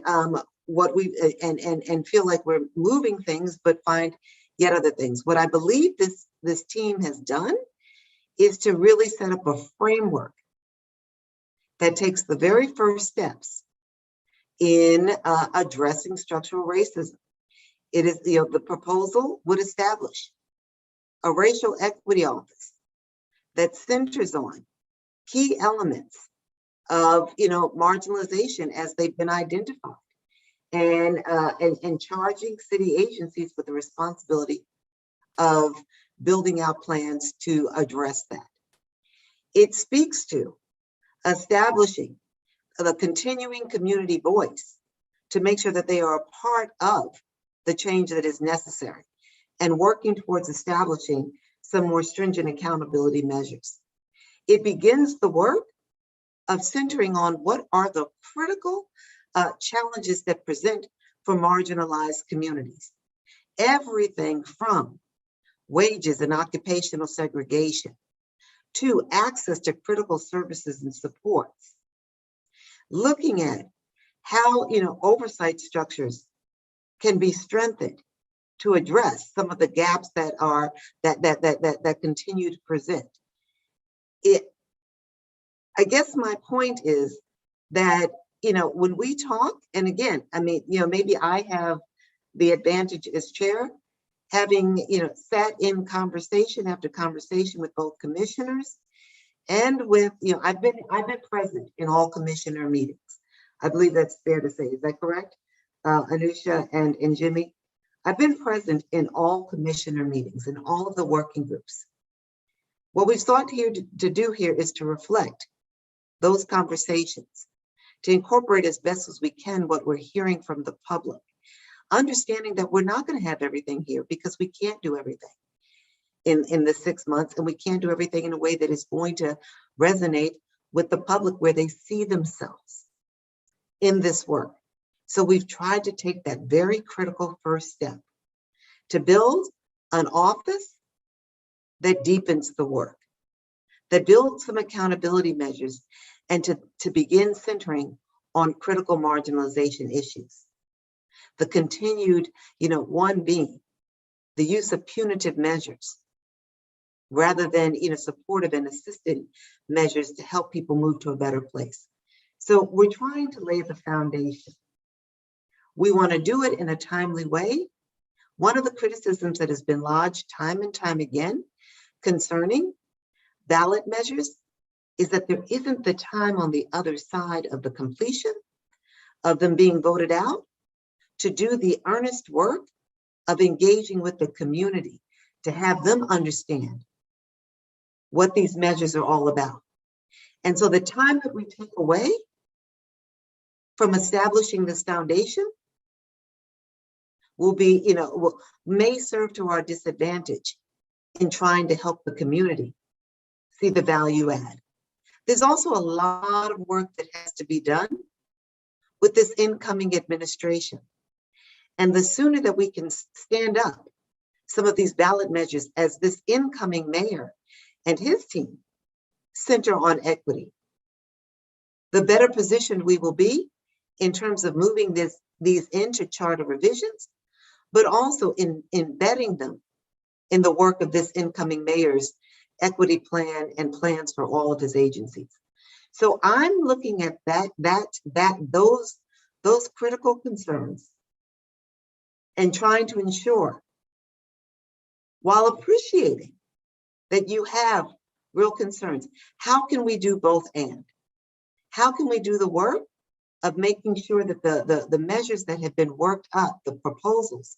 and feel like we're moving things, but find yet other things. What I believe this team has done is to really set up a framework that takes the very first steps in addressing structural racism. It is, the proposal would establish a racial equity office that centers on key elements of marginalization as they've been identified, and charging city agencies with the responsibility of building out plans to address that. It speaks to establishing the continuing community voice to make sure that they are a part of the change that is necessary, and working towards establishing some more stringent accountability measures. It begins the work of centering on what are the critical challenges that present for marginalized communities. Everything from wages and occupational segregation to access to critical services and supports. Looking at how oversight structures can be strengthened to address some of the gaps that continue to present. I guess my point is that, when we talk, and again, I mean, maybe I have the advantage as chair, having, sat in conversation after conversation with both commissioners and with, I've been present in all commissioner meetings. I believe that's fair to say. Is that correct? Anusha and Jimmy? I've been present in all commissioner meetings, in all of the working groups. What we've sought here to do here is to reflect those conversations, to incorporate as best as we can what we're hearing from the public, understanding that we're not going to have everything here because we can't do everything in the 6 months, and we can't do everything in a way that is going to resonate with the public where they see themselves in this work. So we've tried to take that very critical first step to build an office that deepens the work, that builds some accountability measures, and to begin centering on critical marginalization issues. The continued, one being the use of punitive measures rather than, supportive and assisted measures to help people move to a better place. So we're trying to lay the foundation. We want to do it in a timely way. One of the criticisms that has been lodged time and time again concerning ballot measures is that there isn't the time on the other side of the completion of them being voted out to do the earnest work of engaging with the community, to have them understand what these measures are all about. And so the time that we take away from establishing this foundation will be, may serve to our disadvantage in trying to help the community see the value add. There's also a lot of work that has to be done with this incoming administration. And the sooner that we can stand up some of these ballot measures as this incoming mayor and his team center on equity, the better positioned we will be in terms of moving these into charter revisions, but also in embedding them in the work of this incoming mayor's equity plan and plans for all of his agencies. So I'm looking at those critical concerns and trying to ensure, while appreciating that you have real concerns, how can we do both and? How can we do the work of making sure that the measures that have been worked up, the proposals,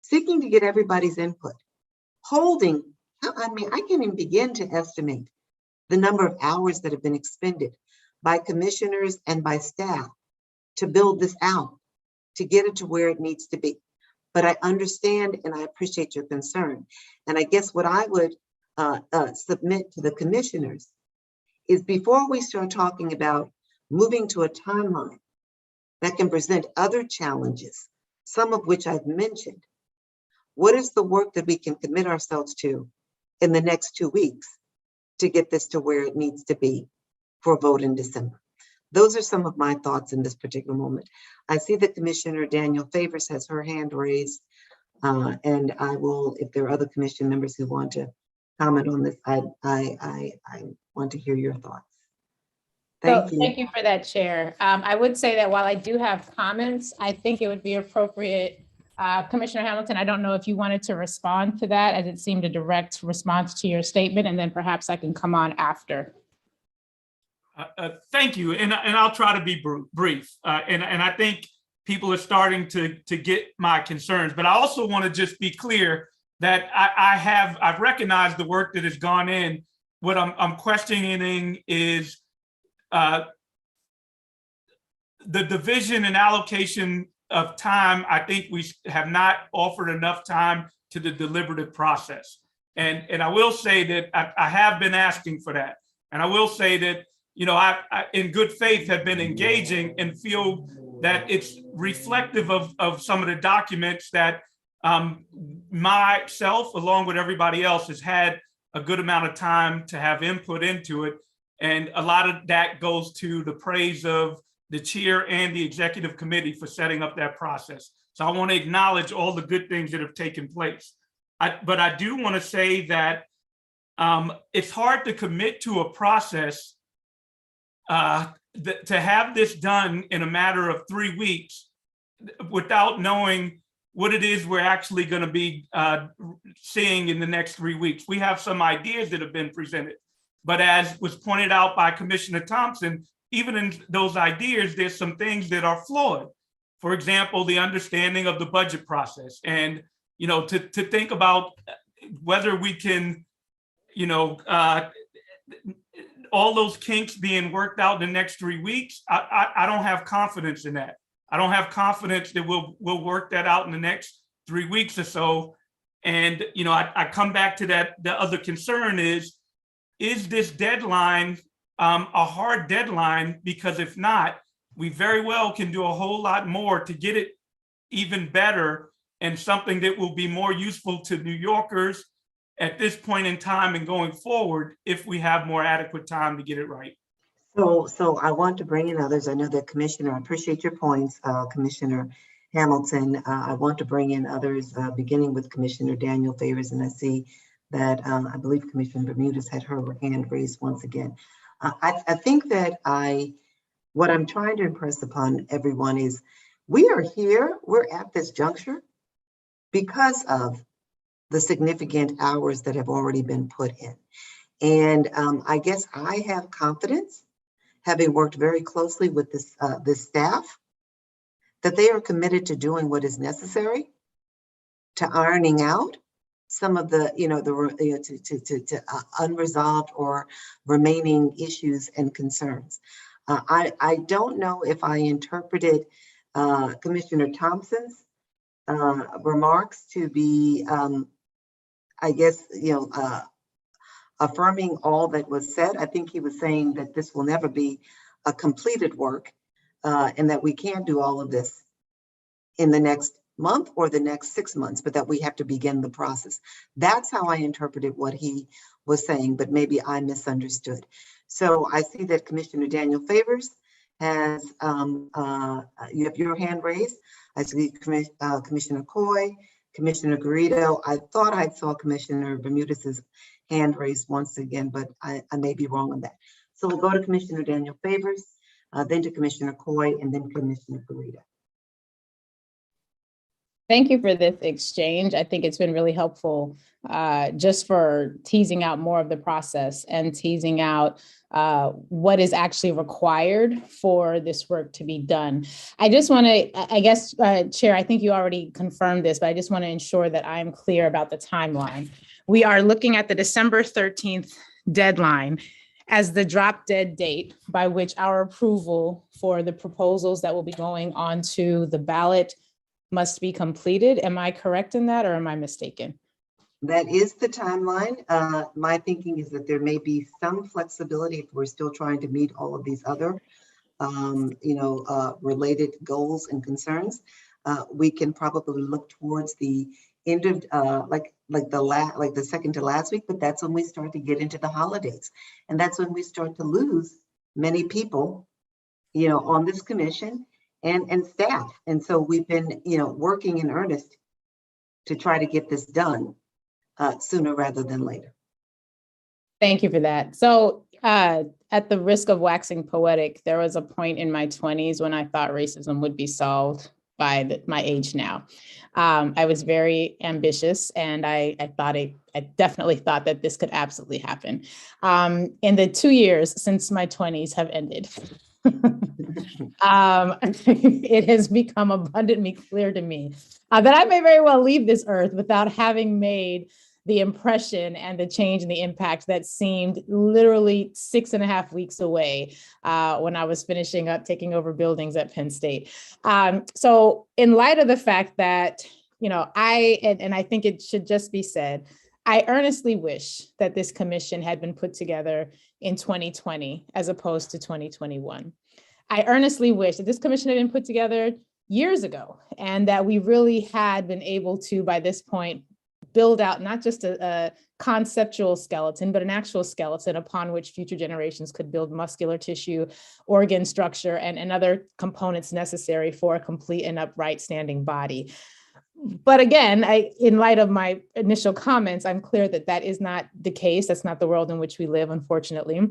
seeking to get everybody's input, holding, I can't even begin to estimate the number of hours that have been expended by commissioners and by staff to build this out, to get it to where it needs to be. But I understand and I appreciate your concern. And I guess what I would submit to the commissioners is, before we start talking about moving to a timeline that can present other challenges, some of which I've mentioned, what is the work that we can commit ourselves to in the next 2 weeks to get this to where it needs to be for a vote in December? Those are some of my thoughts in this particular moment. I see that Commissioner Daniel Favors has her hand raised, and I will, if there are other commission members who want to comment on this, I want to hear your thoughts. Thank you. Thank you for that, Chair. I would say that while I do have comments, I think it would be appropriate, Commissioner Hamilton, I don't know if you wanted to respond to that, as it seemed a direct response to your statement, and then perhaps I can come on after. Thank you, and I'll try to be brief. And I think people are starting to get my concerns, but I also want to just be clear that I've recognized the work that has gone in. What I'm questioning is the division and allocation of time. I think we have not offered enough time to the deliberative process, and I will say that I have been asking for that, and I will say that, I in good faith have been engaging and feel that it's reflective of some of the documents that myself, along with everybody else, has had a good amount of time to have input into it. And a lot of that goes to the praise of the chair and the executive committee for setting up that process. So I want to acknowledge all the good things that have taken place. But I do want to say that it's hard to commit to a process to have this done in a matter of 3 weeks without knowing what it is we're actually going to be seeing in the next 3 weeks. We have some ideas that have been presented, but as was pointed out by Commissioner Thompson, even in those ideas, there's some things that are flawed. For example, the understanding of the budget process, and to think about whether we can, all those kinks being worked out in the next 3 weeks. I don't have confidence in that. I don't have confidence that we'll work that out in the next 3 weeks or so. And I come back to that. The other concern is this deadline a hard deadline? Because if not, we very well can do a whole lot more to get it even better and something that will be more useful to New Yorkers at this point in time and going forward if we have more adequate time to get it right. So I want to bring in others. I know that Commissioner, I appreciate your points, Commissioner Hamilton. I want to bring in others, beginning with Commissioner Daniel Favors, and I see that I believe Commissioner Bermudez had her hand raised once again. I think that what I'm trying to impress upon everyone is we are here, we're at this juncture because of the significant hours that have already been put in. And I guess I have confidence, having worked very closely with this staff, that they are committed to doing what is necessary to ironing out some of the, unresolved or remaining issues and concerns. I don't know if I interpreted Commissioner Thompson's remarks to be, affirming all that was said. I think he was saying that this will never be a completed work and that we can't do all of this in the next month or the next 6 months, but that we have to begin the process. That's how I interpreted what he was saying, but maybe I misunderstood. So I see that Commissioner Daniel Favors has, you have your hand raised. I see Commissioner Coy, Commissioner Garrido. I thought I saw Commissioner Bermudez's hand raised once again, but I may be wrong on that. So we'll go to Commissioner Daniel Favors, then to Commissioner Coy, and then Commissioner Garrido. Thank you for this exchange. I think it's been really helpful just for teasing out more of the process and teasing out what is actually required for this work to be done. I just want to, I guess, Chair, I think you already confirmed this, but I just want to ensure that I'm clear about the timeline. We are looking at the December 13th deadline as the drop dead date by which our approval for the proposals that will be going onto the ballot must be completed. Am I correct in that, or am I mistaken? That is the timeline. My thinking is that there may be some flexibility if we're still trying to meet all of these other, related goals and concerns. We can probably look towards the end of like the second to last week, but that's when we start to get into the holidays, and that's when we start to lose many people, on this commission and staff. And so we've been, working in earnest to try to get this done sooner rather than later. Thank you for that. So at the risk of waxing poetic, there was a point in my 20s when I thought racism would be solved by my age now. I was very ambitious, and I definitely thought that this could absolutely happen. In the 2 years since my 20s have ended, it has become abundantly clear to me that I may very well leave this earth without having made the impression and the change and the impact that seemed literally 6.5 weeks away when I was finishing up taking over buildings at Penn State. So in light of the fact that, I think it should just be said, I earnestly wish that this commission had been put together in 2020 as opposed to 2021. I earnestly wish that this commission had been put together years ago, and that we really had been able to, by this point, build out not just a conceptual skeleton, but an actual skeleton upon which future generations could build muscular tissue, organ structure, and other components necessary for a complete and upright standing body. But again, in light of my initial comments, I'm clear that that is not the case. That's not the world in which we live, unfortunately.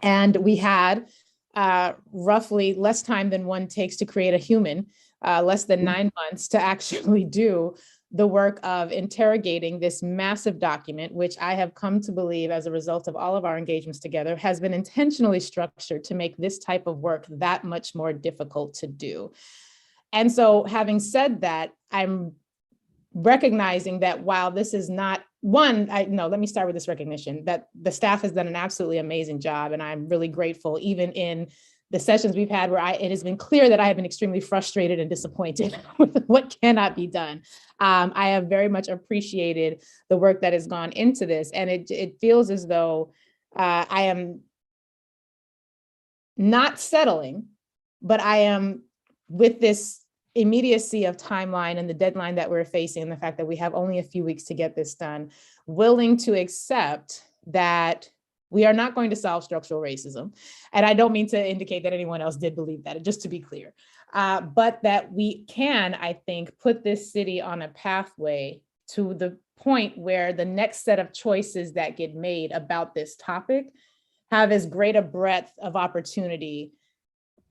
And we had roughly less time than one takes to create a human, less than 9 months to actually do the work of interrogating this massive document, which I have come to believe as a result of all of our engagements together has been intentionally structured to make this type of work that much more difficult to do. And so having said that, I'm recognizing that while this is not let me start with this recognition that the staff has done an absolutely amazing job. And I'm really grateful, even in the sessions we've had where it has been clear that I have been extremely frustrated and disappointed with what cannot be done. I have very much appreciated the work that has gone into this. And it feels as though I am not settling, but I am, with this immediacy of timeline and the deadline that we're facing and the fact that we have only a few weeks to get this done, willing to accept that we are not going to solve structural racism. And I don't mean to indicate that anyone else did believe that, just to be clear, but that we can, I think, put this city on a pathway to the point where the next set of choices that get made about this topic have as great a breadth of opportunity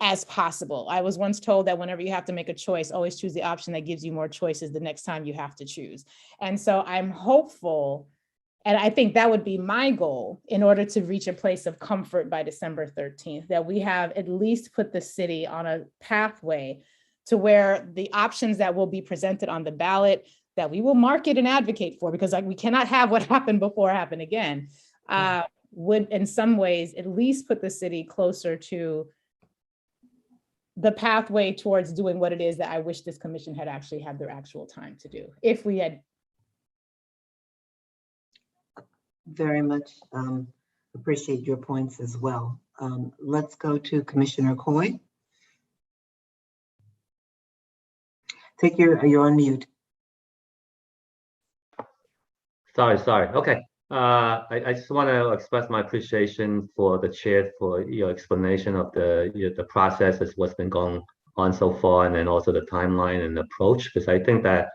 as possible. I was once told that whenever you have to make a choice, always choose the option that gives you more choices the next time you have to choose. And so I'm hopeful, and I think that would be my goal in order to reach a place of comfort by December 13th, that we have at least put the city on a pathway to where the options that will be presented on the ballot, that we will market and advocate for, because we cannot have what happened before happen again, would in some ways at least put the city closer to the pathway towards doing what it is that I wish this commission had actually had their actual time to do. If we had. Very much appreciate your points as well. Let's go to Commissioner Coy. You're on mute. Sorry. Okay. I just want to express my appreciation for the chair for your explanation of the process as what's been going on so far, and then also the timeline and approach, because I think that,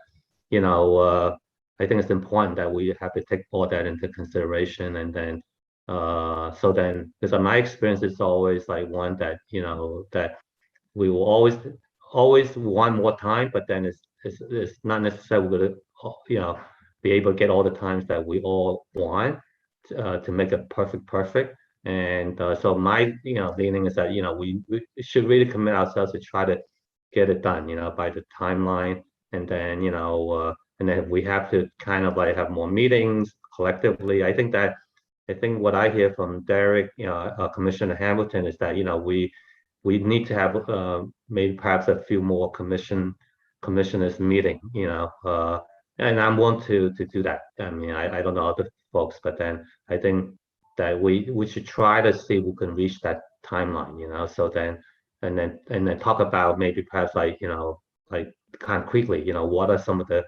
I think it's important that we have to take all that into consideration. And then, because my experience is always like one that, that we will always want more time, but then it's not necessarily going to, be able to get all the times that we all want to make it perfect. And so my, leaning is that, we should really commit ourselves to try to get it done, by the timeline. And then, and then we have to kind of like have more meetings collectively. I think what I hear from Derek, Commissioner Hamilton, is that, we need to have maybe perhaps a few more commissioners meeting, and I'm willing to do that. I mean, I don't know other folks, but then I think that we should try to see if we can reach that timeline, so then, and then talk about maybe perhaps like, like concretely, what are some of the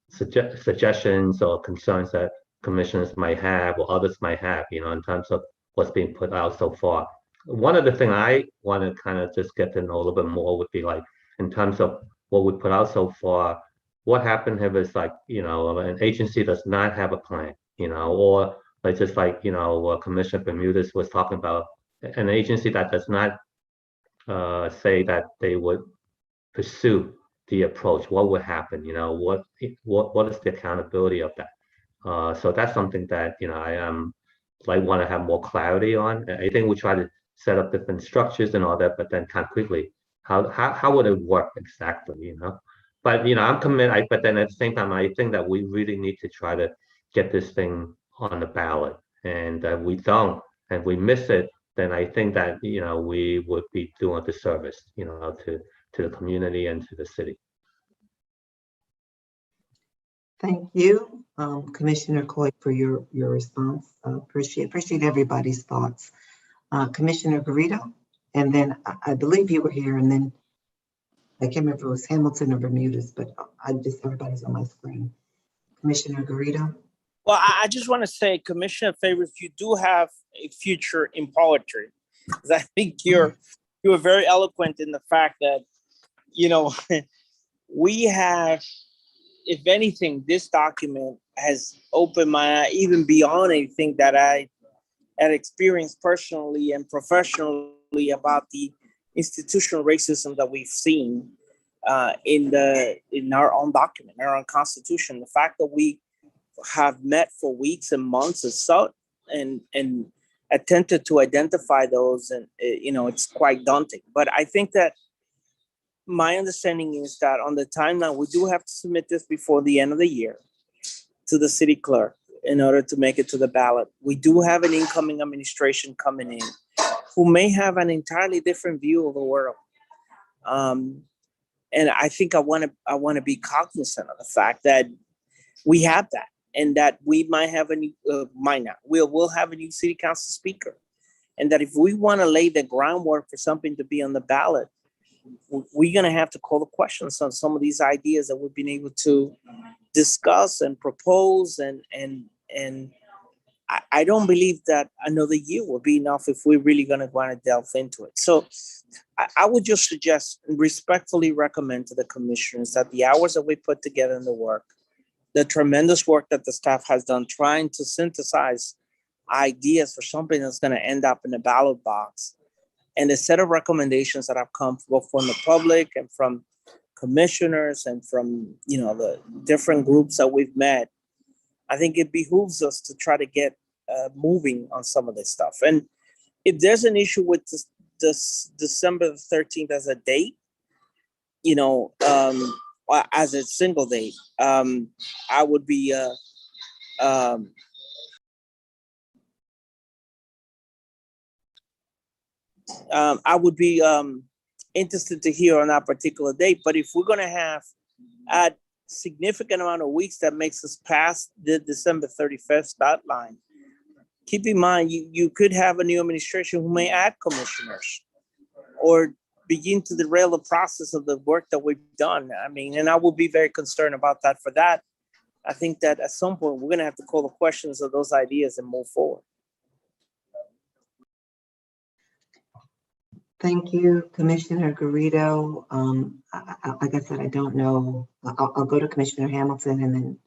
suggestions or concerns that commissioners might have or others might have, in terms of what's being put out so far. One of the things I want to kind of just get to know a little bit more would be like, in terms of what we put out so far, what happened if it's like, an agency does not have a plan, or like just like, Commissioner Bermudez was talking about, an agency that does not say that they would pursue the approach, what would happen? What is the accountability of that? So that's something that, I am like want to have more clarity on. I think we try to set up different structures and all that, but then concretely, how would it work exactly? But I'm committed. But then at the same time, I think that we really need to try to get this thing on the ballot. And if we don't, and we miss it, then I think that we would be doing a disservice, to the community and to the city. Thank you, Commissioner Coy, for your response. Appreciate everybody's thoughts. Commissioner Garrido, and then I believe you were here, and then I can't remember if it was Hamilton or Bermudez, but everybody's on my screen. Commissioner Garrido. Well, I just want to say, Commissioner Favors, you do have a future in poetry, because I think you were very eloquent in the fact that, we have, if anything, this document has opened my eye even beyond anything that I had experienced personally and professionally about the institutional racism that we've seen in our own document, our own constitution. The fact that we have met for weeks and months and attempted to identify those, and it's quite daunting. But I think that my understanding is that on the timeline, we do have to submit this before the end of the year to the city clerk in order to make it to the ballot. We do have an incoming administration coming in who may have an entirely different view of the world. And I think I want to be cognizant of the fact that we have that, and that we might have a new, we'll have a new city council speaker. And that if we want to lay the groundwork for something to be on the ballot, we're going to have to call the questions on some of these ideas that we've been able to discuss and propose. And I don't believe that another year will be enough if we're really going to want to delve into it. So I would just suggest and respectfully recommend to the commissioners that the hours that we put together in the work, the tremendous work that the staff has done trying to synthesize ideas for something that's going to end up in the ballot box, and a set of recommendations that have come both from the public and from commissioners and from the different groups that we've met, I think it behooves us to try to get moving on some of this stuff. And if there's an issue with this December 13th as a date, as a single date, I would be interested to hear on that particular date. But if we're going to have a significant amount of weeks that makes us past the December 31st deadline, keep in mind you could have a new administration who may add commissioners or begin to derail the process of the work that we've done. I mean, and I will be very concerned about that. For that, I think that at some point we're going to have to call the questions of those ideas and move forward. Thank you, Commissioner Garrido. Like I said, I don't know. I'll go to Commissioner Hamilton, and then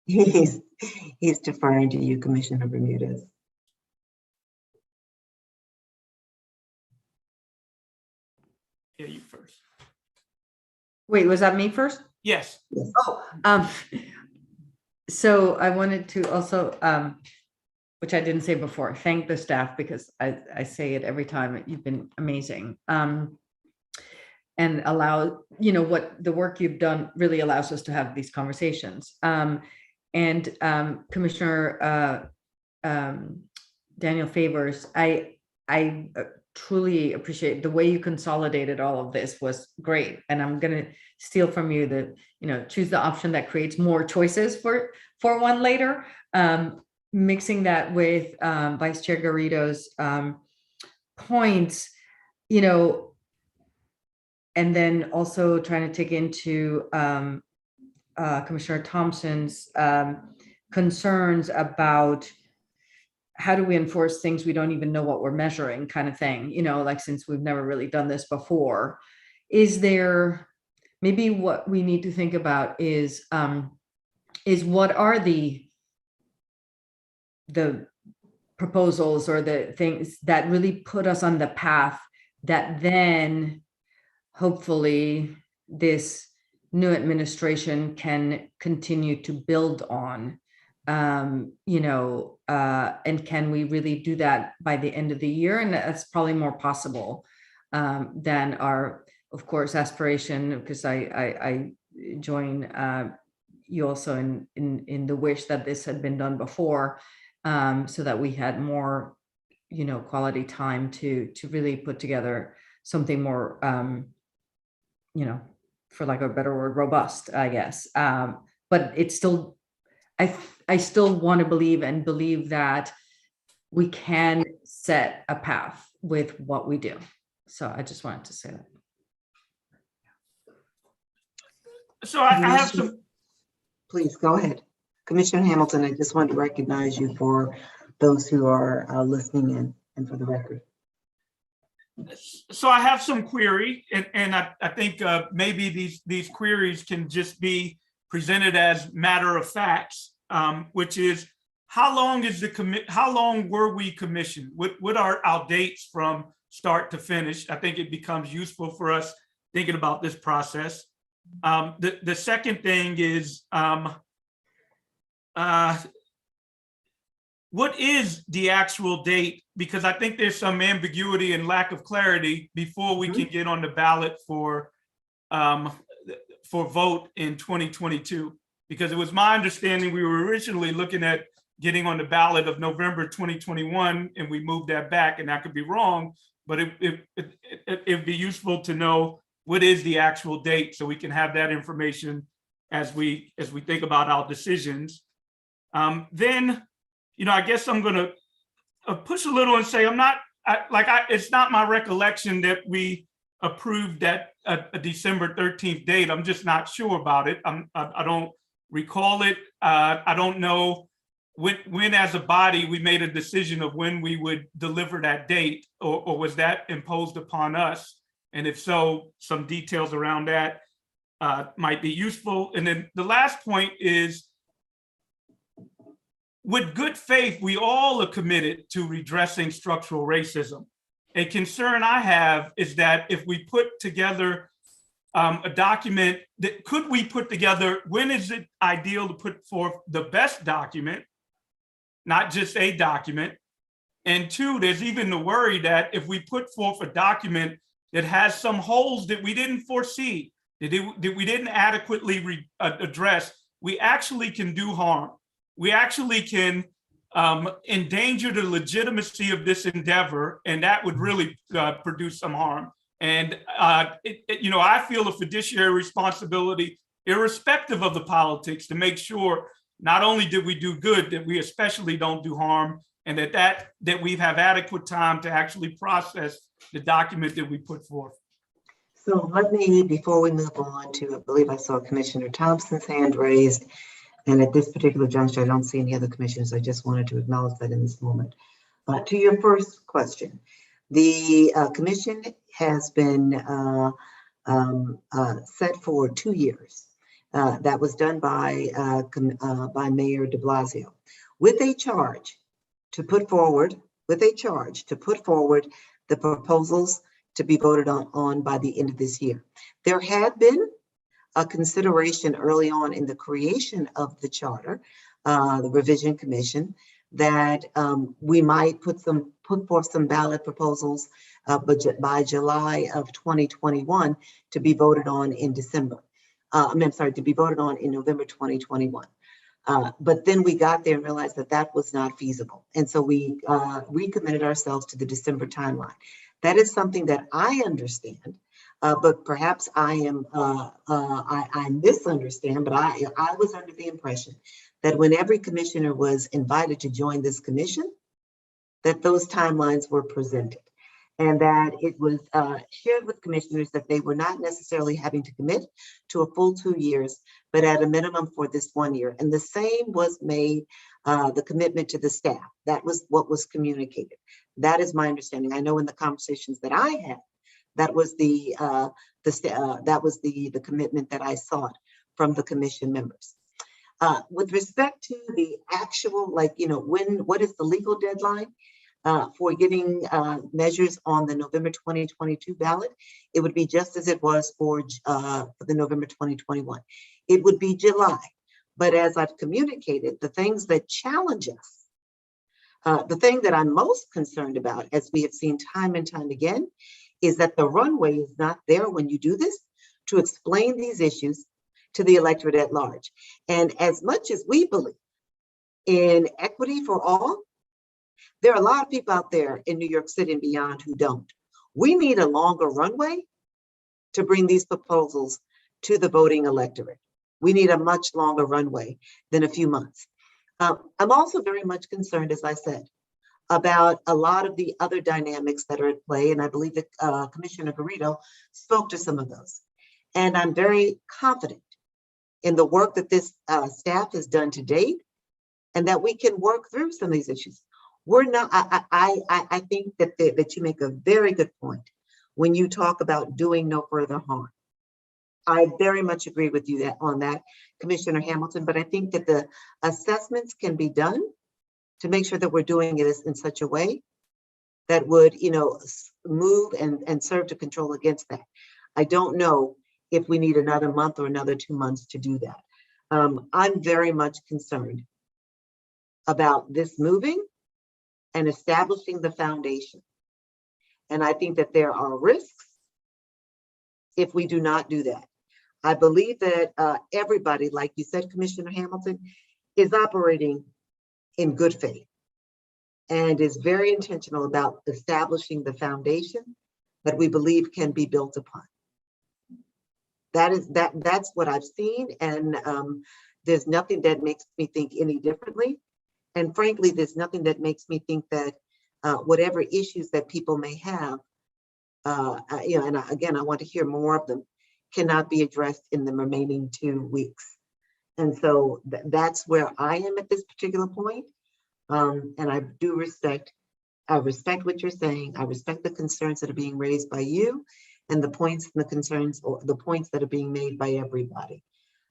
he's deferring to you, Commissioner Bermudez. Yeah, you first. Wait, was that me first? Yes. Oh, so I wanted to also, which I didn't say before, thank the staff, because I say it every time. You've been amazing. And allow, what the work you've done really allows us to have these conversations. And Commissioner Daniel Favors, I truly appreciate the way you consolidated all of this. Was great. And I'm going to steal from you the, choose the option that creates more choices for one later. Mixing that with Vice Chair Garrido's points, and then also trying to take into Commissioner Thompson's concerns about how do we enforce things we don't even know what we're measuring, kind of thing, like, since we've never really done this before. Is there, maybe what we need to think about is what are the proposals or the things that really put us on the path that then hopefully this new administration can continue to build on, and can we really do that by the end of the year? And that's probably more possible than our, of course, aspiration, because I join you also in the wish that this had been done before, so that we had more, quality time to really put together something more, for lack of a better word, robust, I guess. But it's still, I still want to believe that we can set a path with what we do. So I just wanted to say that. So I have some. Please go ahead. Commissioner Hamilton, I just want to recognize you for those who are listening in and for the record. So I have some query, and I think maybe these queries can just be presented as matter of facts, which is how long is how long were we commissioned? What are our dates from start to finish. I think it becomes useful for us thinking about this process. The second thing is, what is the actual date? Because I think there's some ambiguity and lack of clarity before we can get on the ballot for vote in 2022. Because it was my understanding we were originally looking at getting on the ballot of November 2021, and we moved that back, and that could be wrong, but it'd be useful to know what is the actual date so we can have that information as we think about our decisions. Then, I guess I'm gonna push a little and say it's not my recollection that we approved that a December 13th date. I'm just not sure about it. I don't recall it. I don't know when as a body we made a decision of when we would deliver that date, or was that imposed upon us? And if so, some details around that might be useful. And then the last point is, with good faith, we all are committed to redressing structural racism. A concern I have is that if we put together a document, could we put together, when is it ideal to put forth the best document, not just a document? And two, there's even the worry that if we put forth a document that has some holes that we didn't foresee, that we didn't adequately address, we actually can do harm. We actually can endanger the legitimacy of this endeavor, and that would really produce some harm. And I feel a fiduciary responsibility, irrespective of the politics, to make sure not only did we do good, that we especially don't do harm, and that we have adequate time to actually process the document that we put forth. So let me, before we move on to, I believe I saw Commissioner Thompson's hand raised, and at this particular juncture, I don't see any other commissioners. I just wanted to acknowledge that in this moment. To your first question, the commission has been set for 2 years. That was done by Mayor de Blasio with a charge to put forward, the proposals to be voted on by the end of this year. There had been a consideration early on in the creation of the charter, the revision commission, that we might put forth some ballot proposals but by July of 2021 to be voted on in December. To be voted on in November 2021. But then we got there and realized that was not feasible. And so we recommitted ourselves to the December timeline. That is something that I understand, but perhaps I misunderstand, but I was under the impression that when every commissioner was invited to join this commission, that those timelines were presented, and that it was shared with commissioners that they were not necessarily having to commit to a full 2 years, but at a minimum for this 1 year. And the same was made, the commitment to the staff. That was what was communicated. That is my understanding. I know in the conversations that I had, that was the commitment that I sought from the commission members. With respect to the actual, what is the legal deadline for getting measures on the November 2022 ballot? It would be just as it was for the November 2021. It would be July. But as I've communicated, the things that challenge us, the thing that I'm most concerned about, as we have seen time and time again, is that the runway is not there when you do this to explain these issues to the electorate at large. And as much as we believe in equity for all, there are a lot of people out there in New York City and beyond who don't. We need a longer runway to bring these proposals to the voting electorate. We need a much longer runway than a few months. I'm also very much concerned, as I said, about a lot of the other dynamics that are at play, and I believe that Commissioner Garrido spoke to some of those. And I'm very confident in the work that this staff has done to date, and that we can work through some of these issues. We're not. I think that you make a very good point when you talk about doing no further harm. I very much agree with you on that, Commissioner Hamilton. But I think that the assessments can be done to make sure that we're doing it in such a way that would, move and serve to control against that. I don't know if we need another month or another 2 months to do that. I'm very much concerned about this moving and establishing the foundation. And I think that there are risks if we do not do that. I believe that everybody, like you said, Commissioner Hamilton, is operating in good faith and is very intentional about establishing the foundation that we believe can be built upon. That's what I've seen, and there's nothing that makes me think any differently. And frankly, there's nothing that makes me think that whatever issues that people may have, again, I want to hear more of them, cannot be addressed in the remaining 2 weeks. And so that's where I am at this particular point. And I respect what you're saying. I respect the concerns that are being raised by you and the points and the concerns or the points that are being made by everybody.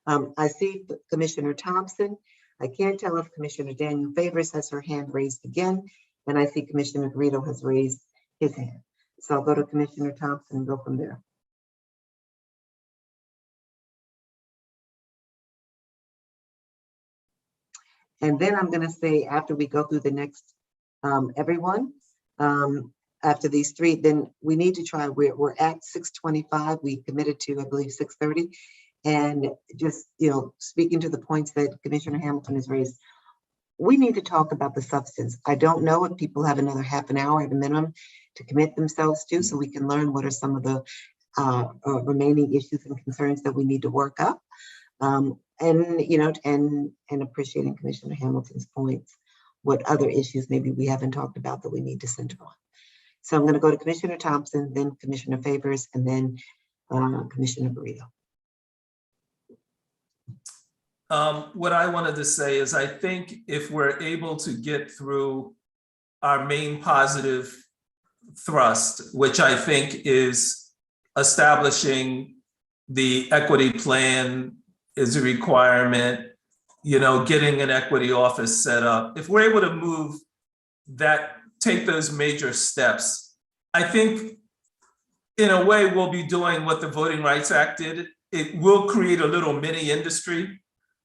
I see Commissioner Thompson. I can't tell if Commissioner Daniel Favors has her hand raised again. And I see Commissioner Garrido has raised his hand. So I'll go to Commissioner Thompson and go from there. And then I'm going to say, after we go through the next, everyone, after these three, then we need to try, we're at 6:25. We committed to, I believe, 6:30. And just, speaking to the points that Commissioner Hamilton has raised, we need to talk about the substance. I don't know if people have another half an hour at a minimum to commit themselves to, so we can learn what are some of the remaining issues and concerns that we need to work up. And appreciating Commissioner Hamilton's points, what other issues maybe we haven't talked about that we need to center on. So I'm going to go to Commissioner Thompson, then Commissioner Favors, and then Commissioner Garrido. What I wanted to say is I think if we're able to get through our main positive thrust, which I think is establishing the equity plan is a requirement, getting an equity office set up. If we're able to move that, take those major steps, I think in a way we'll be doing what the Voting Rights Act did. It will create a little mini industry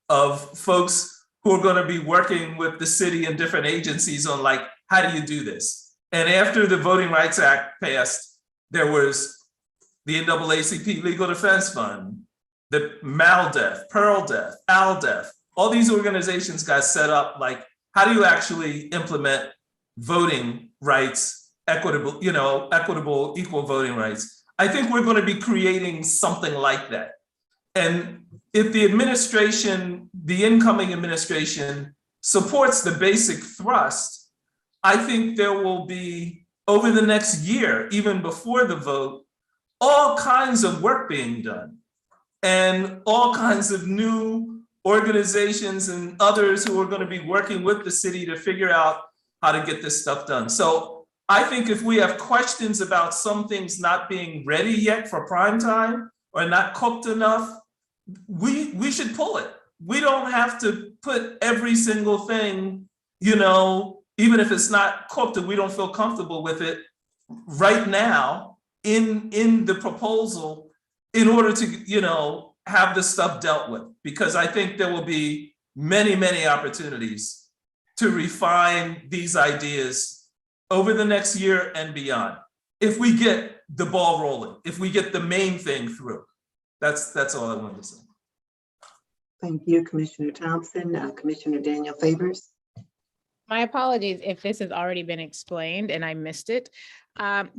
of folks who are going to be working with the city and different agencies on like, how do you do this? And after the Voting Rights Act passed, there was the NAACP Legal Defense Fund, the MALDEF, PEARLDEF, ALDEF, all these organizations got set up like, how do you actually implement voting rights, equitable, equal voting rights? I think we're going to be creating something like that. And if the administration, the incoming administration supports the basic thrust, I think there will be, over the next year, even before the vote, all kinds of work being done and all kinds of new organizations and others who are going to be working with the city to figure out how to get this stuff done. So I think if we have questions about some things not being ready yet for prime time or not cooked enough, we should pull it. We don't have to put every single thing, even if it's not cooked and we don't feel comfortable with it right now in the proposal in order to, have this stuff dealt with, because I think there will be many, many opportunities to refine these ideas over the next year and beyond. If we get the ball rolling, if we get the main thing through, that's all I wanted to say. Thank you, Commissioner Thompson. Commissioner Daniel Favors. My apologies if this has already been explained and I missed it.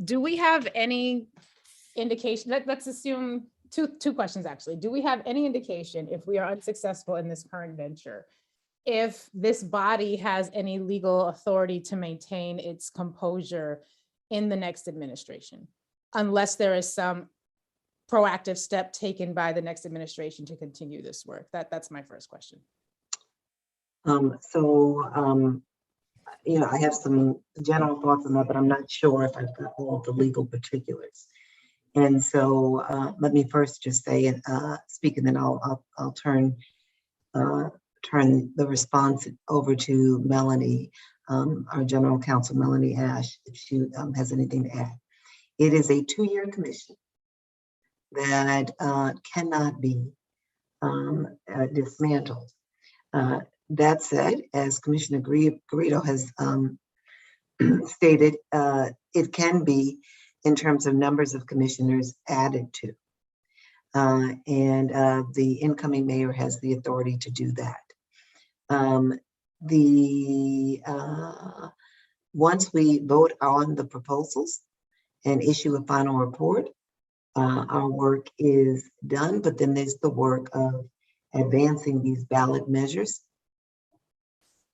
Do we have any indication, let's assume two questions actually. Do we have any indication if we are unsuccessful in this current venture, if this body has any legal authority to maintain its composure in the next administration, unless there is some proactive step taken by the next administration to continue this work? That's my first question. I have some general thoughts on that, but I'm not sure if I've got all the legal particulars. And so let me first just say and speak, and then I'll turn the response over to Melanie our general counsel, Melanie Ash, if she has anything to add. It is a 2-year commission that cannot be dismantled. That said, as Commissioner Garrido has stated, it can be, in terms of numbers of commissioners, added to. And the incoming mayor has the authority to do that. Once we vote on the proposals and issue a final report, our work is done, but then there's the work of advancing these ballot measures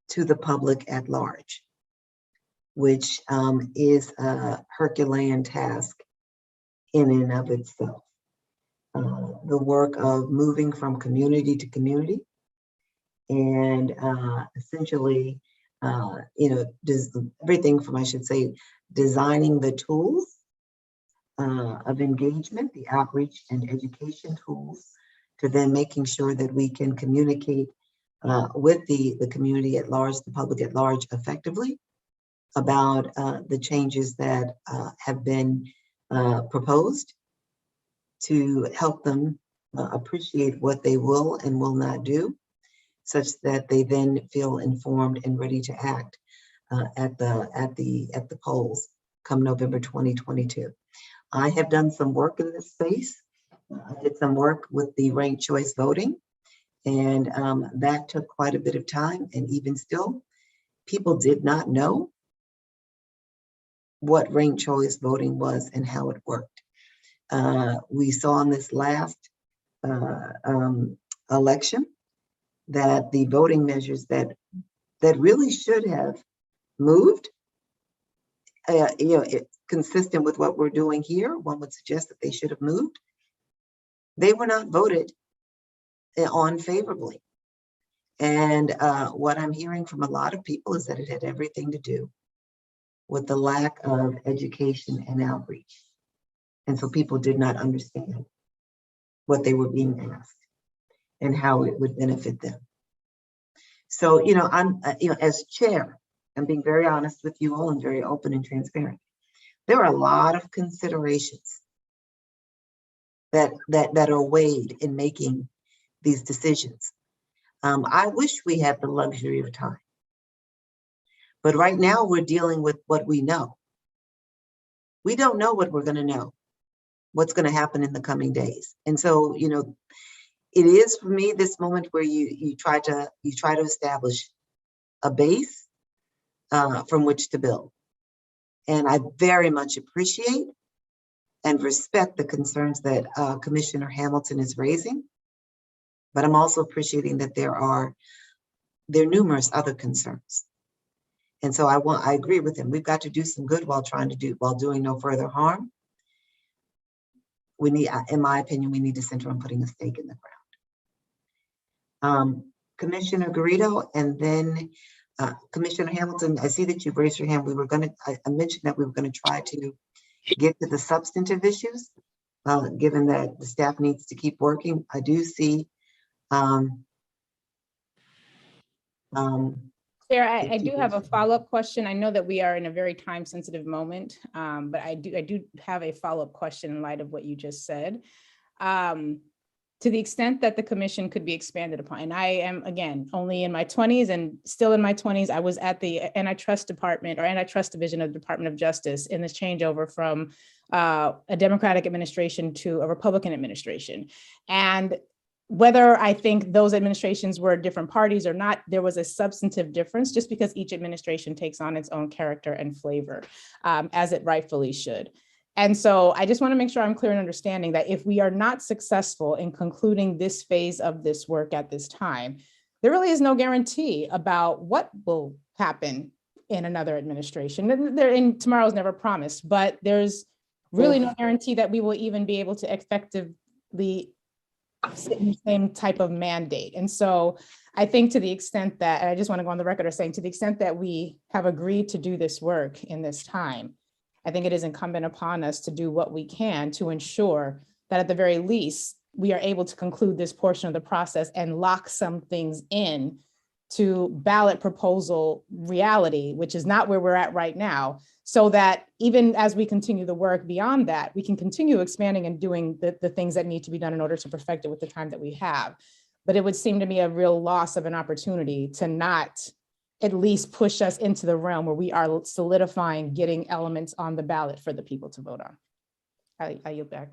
to the public at large, which is a Herculean task in and of itself. The work of moving from community to community and essentially, everything from, I should say, designing the tools of engagement, the outreach and education tools, to then making sure that we can communicate with the community at large, the public at large, effectively about the changes that have been proposed, to help them appreciate what they will and will not do, such that they then feel informed and ready to act at the polls come November 2022. I have done some work in this space. I did some work with the ranked choice voting, and that took quite a bit of time. And even still, people did not know what ranked choice voting was and how it worked. We saw in this last election that the voting measures that really should have moved, consistent with what we're doing here, one would suggest that they should have moved. They were not voted on favorably. And what I'm hearing from a lot of people is that it had everything to do with the lack of education and outreach. And so people did not understand what they were being asked and how it would benefit them. So, I'm, as chair, I'm being very honest with you all and very open and transparent. There are a lot of considerations that are weighed in making these decisions. I wish we had the luxury of time, but right now we're dealing with what we know. We don't know what we're going to know, what's going to happen in the coming days. And so, it is for me this moment where you try to establish a base from which to build. And I very much appreciate and respect the concerns that Commissioner Hamilton is raising, but I'm also appreciating that there are numerous other concerns. And so I agree with him. We've got to do some good while doing no further harm. We need, in my opinion, we need to center on putting a stake in the ground. Commissioner Garrido, and then Commissioner Hamilton, I see that you've raised your hand. I mentioned that we were going to try to get to the substantive issues, given that the staff needs to keep working. I do see. Chair, I do have a follow-up question. I know that we are in a very time-sensitive moment, but I do have a follow-up question in light of what you just said. To the extent that the commission could be expanded upon, and I am, again, only in my 20s and still in my 20s, I was at the antitrust department or antitrust division of the Department of Justice in this changeover from a Democratic administration to a Republican administration. And whether I think those administrations were different parties or not, there was a substantive difference just because each administration takes on its own character and flavor, as it rightfully should. And so I just want to make sure I'm clear in understanding that if we are not successful in concluding this phase of this work at this time, there really is no guarantee about what will happen in another administration. And tomorrow's never promised, but there's really no guarantee that we will even be able to effectively sit in the same type of mandate. And so I think to the extent that, and I just want to go on the record as saying, to the extent that we have agreed to do this work in this time, I think it is incumbent upon us to do what we can to ensure that at the very least, we are able to conclude this portion of the process and lock some things in to ballot proposal reality, which is not where we're at right now, so that even as we continue the work beyond that, we can continue expanding and doing the things that need to be done in order to perfect it with the time that we have. But it would seem to me a real loss of an opportunity to not at least push us into the realm where we are solidifying getting elements on the ballot for the people to vote on. I yield back.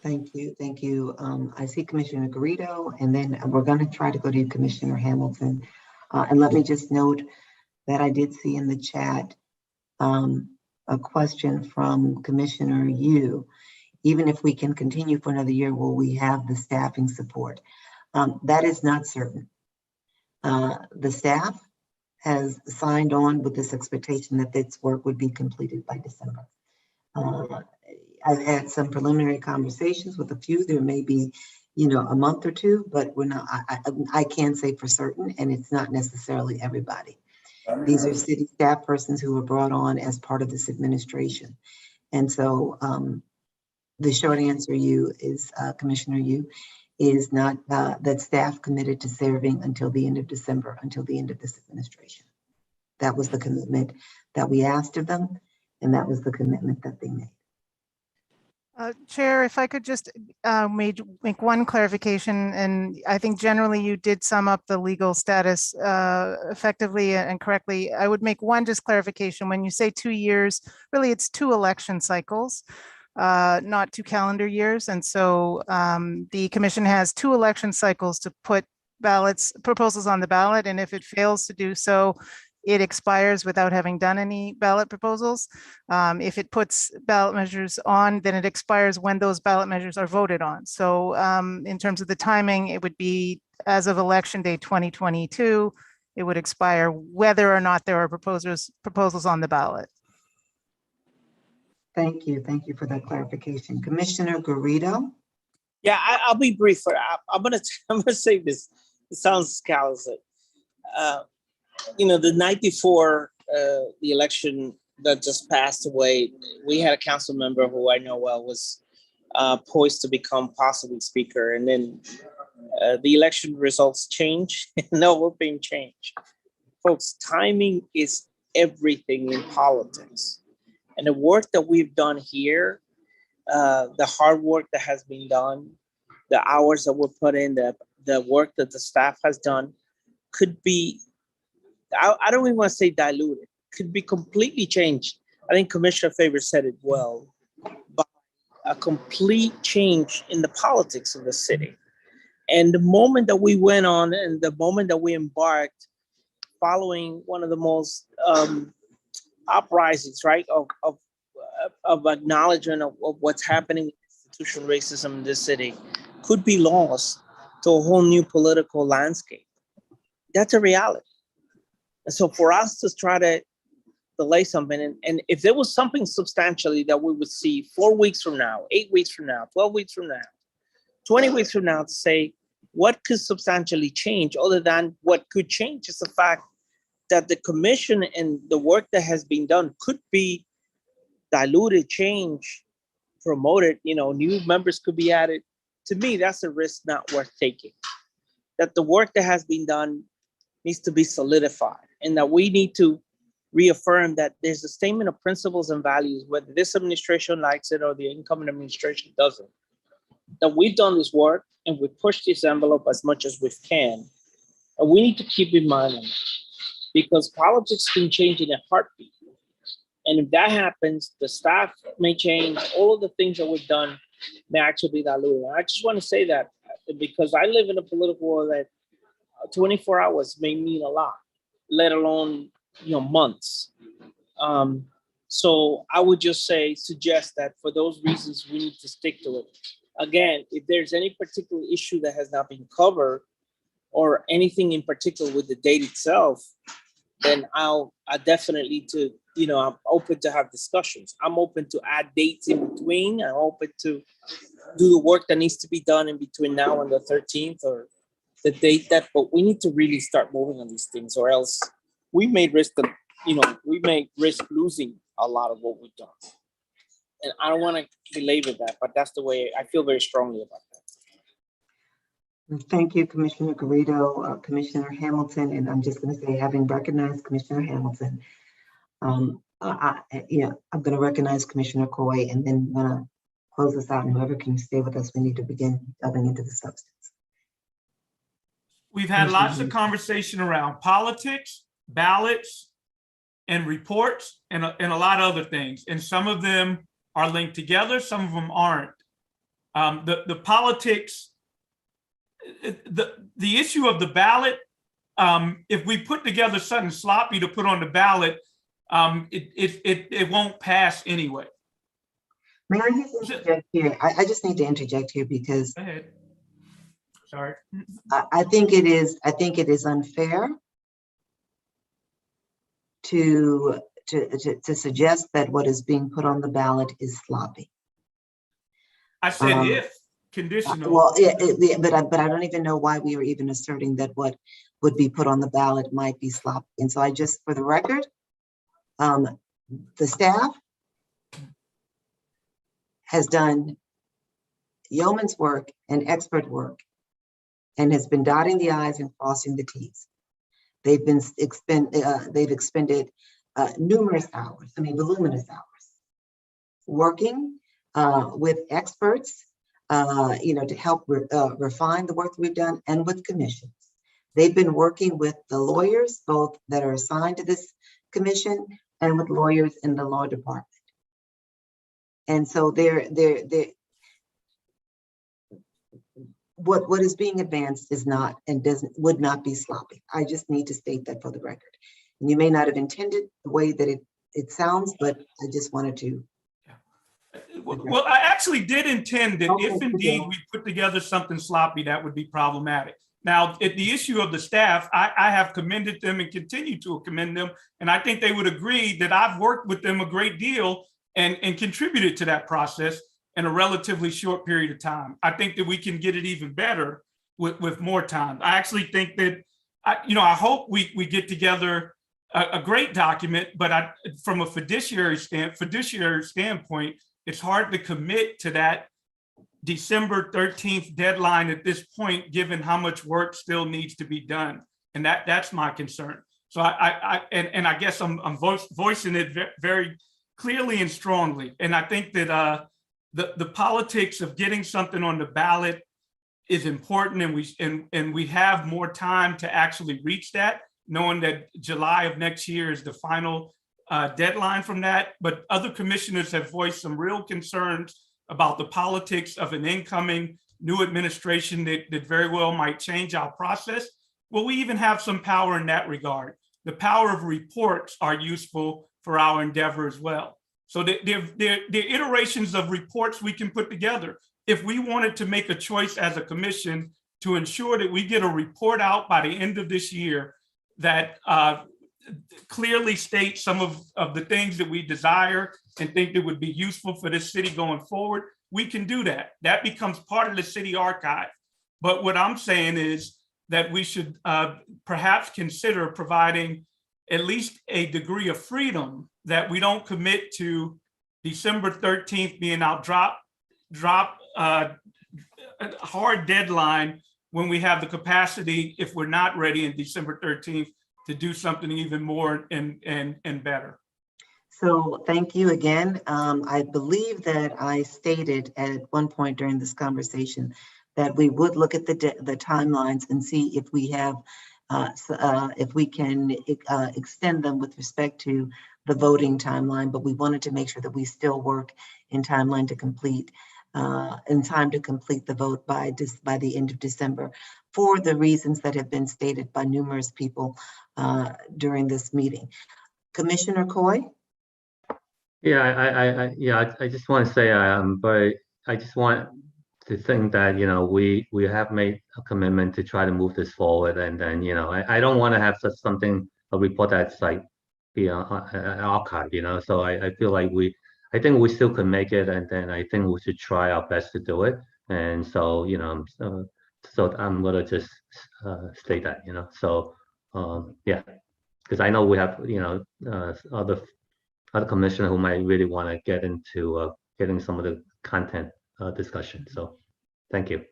Thank you. Thank you. I see Commissioner Garrido, and then we're going to try to go to you, Commissioner Hamilton. And let me just note that I did see in the chat a question from Commissioner Yu. Even if we can continue for another year, will we have the staffing support? That is not certain. The staff has signed on with this expectation that this work would be completed by December. I've had some preliminary conversations with a few. There may be, a month or two, but we're not. I can't say for certain, and it's not necessarily everybody. These are city staff persons who were brought on as part of this administration, and so the short answer, Commissioner Yu, is not that staff committed to serving until the end of December, until the end of this administration. That was the commitment that we asked of them, and that was the commitment that they made. Chair, if I could just make one clarification, and I think generally you did sum up the legal status effectively and correctly. I would make one just clarification. When you say 2 years, really it's 2 election cycles, not 2 calendar years. And so the commission has 2 election cycles to put proposals on the ballot. And if it fails to do so, it expires without having done any ballot proposals. If it puts ballot measures on, then it expires when those ballot measures are voted on. So in terms of the timing, it would be as of election day 2022, it would expire whether or not there are proposals on the ballot. Thank you. Thank you for that clarification. Commissioner Garrido? Yeah, I'll be brief. I'm gonna say this. It sounds callous. The night before the election that just passed away, we had a council member who I know well was poised to become possibly speaker, and then the election results changed, and now we're being changed. Folks, timing is everything in politics, and the work that we've done here, the hard work that has been done, the hours that were put in, the work that the staff has done, could be, I don't even want to say diluted, could be completely changed. I think Commissioner Favor said it well, by a complete change in the politics of the city. And the moment that we went on and the moment that we embarked following one of the most uprisings, right, of acknowledgement of what's happening with institutional racism in this city could be lost to a whole new political landscape. That's a reality. And so for us to try to delay something, and if there was something substantially that we would see 4 weeks from now, 8 weeks from now, 12 weeks from now, 20 weeks from now, to say what could substantially change, other than what could change is the fact that the commission and the work that has been done could be diluted, changed, promoted, new members could be added. To me, that's a risk not worth taking. That the work that has been done needs to be solidified, and that we need to reaffirm that there's a statement of principles and values, whether this administration likes it or the incoming administration doesn't, that we've done this work and we push this envelope as much as we can. And we need to keep in mind, because politics can change in a heartbeat. And if that happens, the staff may change, all of the things that we've done may actually be diluted. And I just want to say that because I live in a political world that 24 hours may mean a lot, let alone months. So I would just suggest that for those reasons, we need to stick to it. Again, if there's any particular issue that has not been covered, or anything in particular with the date itself, then I definitely I'm open to have discussions. I'm open to add dates in between. I'm open to do the work that needs to be done in between now and the 13th, or the date but we need to really start moving on these things, or else we may risk losing a lot of what we've done. And I don't want to belabor that, but that's the way I feel very strongly about that. Thank you, Commissioner Garrido, Commissioner Hamilton, and I'm just going to say, having recognized Commissioner Hamilton, I'm going to recognize Commissioner Coy, and then going to close this out. And whoever can stay with us, we need to begin delving into the substance. We've had lots of conversation around politics, ballots, and reports, and a lot of other things. And some of them are linked together, some of them aren't. The politics, the issue of the ballot, if we put together something sloppy to put on the ballot, it won't pass anyway. May I just interject here? I just need to interject here because Go ahead. Sorry. I think it is unfair to suggest that what is being put on the ballot is sloppy. I said if conditional. Well, but I don't even know why we are even asserting that what would be put on the ballot might be sloppy. And so I just, for the record, the staff has done yeoman's work and expert work and has been dotting the I's and crossing the T's. They've expended numerous hours, voluminous hours, working with experts, to help refine the work that we've done, and with commissions. They've been working with the lawyers, both that are assigned to this commission and with lawyers in the law department. And so what is being advanced is not and would not be sloppy. I just need to state that for the record. And you may not have intended the way that it sounds, but I just wanted to. Well, I actually did intend that if indeed we put together something sloppy, that would be problematic. Now, at the issue of the staff, I have commended them and continue to commend them. And I think they would agree that I've worked with them a great deal and contributed to that process in a relatively short period of time. I think that we can get it even better with more time. I actually think that, I hope we get together a great document, but from a fiduciary standpoint, it's hard to commit to that December 13th deadline at this point, given how much work still needs to be done. And that's my concern. So I guess I'm voicing it very clearly and strongly. And I think that the politics of getting something on the ballot is important, and we have more time to actually reach that, knowing that July of next year is the final deadline from that. But other commissioners have voiced some real concerns about the politics of an incoming new administration that very well might change our process. Well, we even have some power in that regard. The power of reports are useful for our endeavor as well. So they're iterations of reports we can put together. If we wanted to make a choice as a commission to ensure that we get a report out by the end of this year that clearly states some of the things that we desire and think that would be useful for this city going forward, we can do that. That becomes part of the city archive. But what I'm saying is that we should perhaps consider providing at least a degree of freedom, that we don't commit to December 13th being our drop hard deadline when we have the capacity, if we're not ready in December 13th, to do something even more and better. So thank you again. I believe that I stated at one point during this conversation that we would look at the timelines and see if we have, if we can extend them with respect to the voting timeline, but we wanted to make sure that we still work in timeline to complete, in time to complete the vote by the end of December, for the reasons that have been stated by numerous people during this meeting. Commissioner Coy? Yeah, I just want to say I just want to think that, we have made a commitment to try to move this forward, and then, I don't want to have a report that's like be an archive, so I feel like I think we still can make it, and then I think we should try our best to do it. And so, so I'm gonna just state that, so yeah, because I know we have, other commissioner who might really want to get into getting some of the content discussion. So thank you.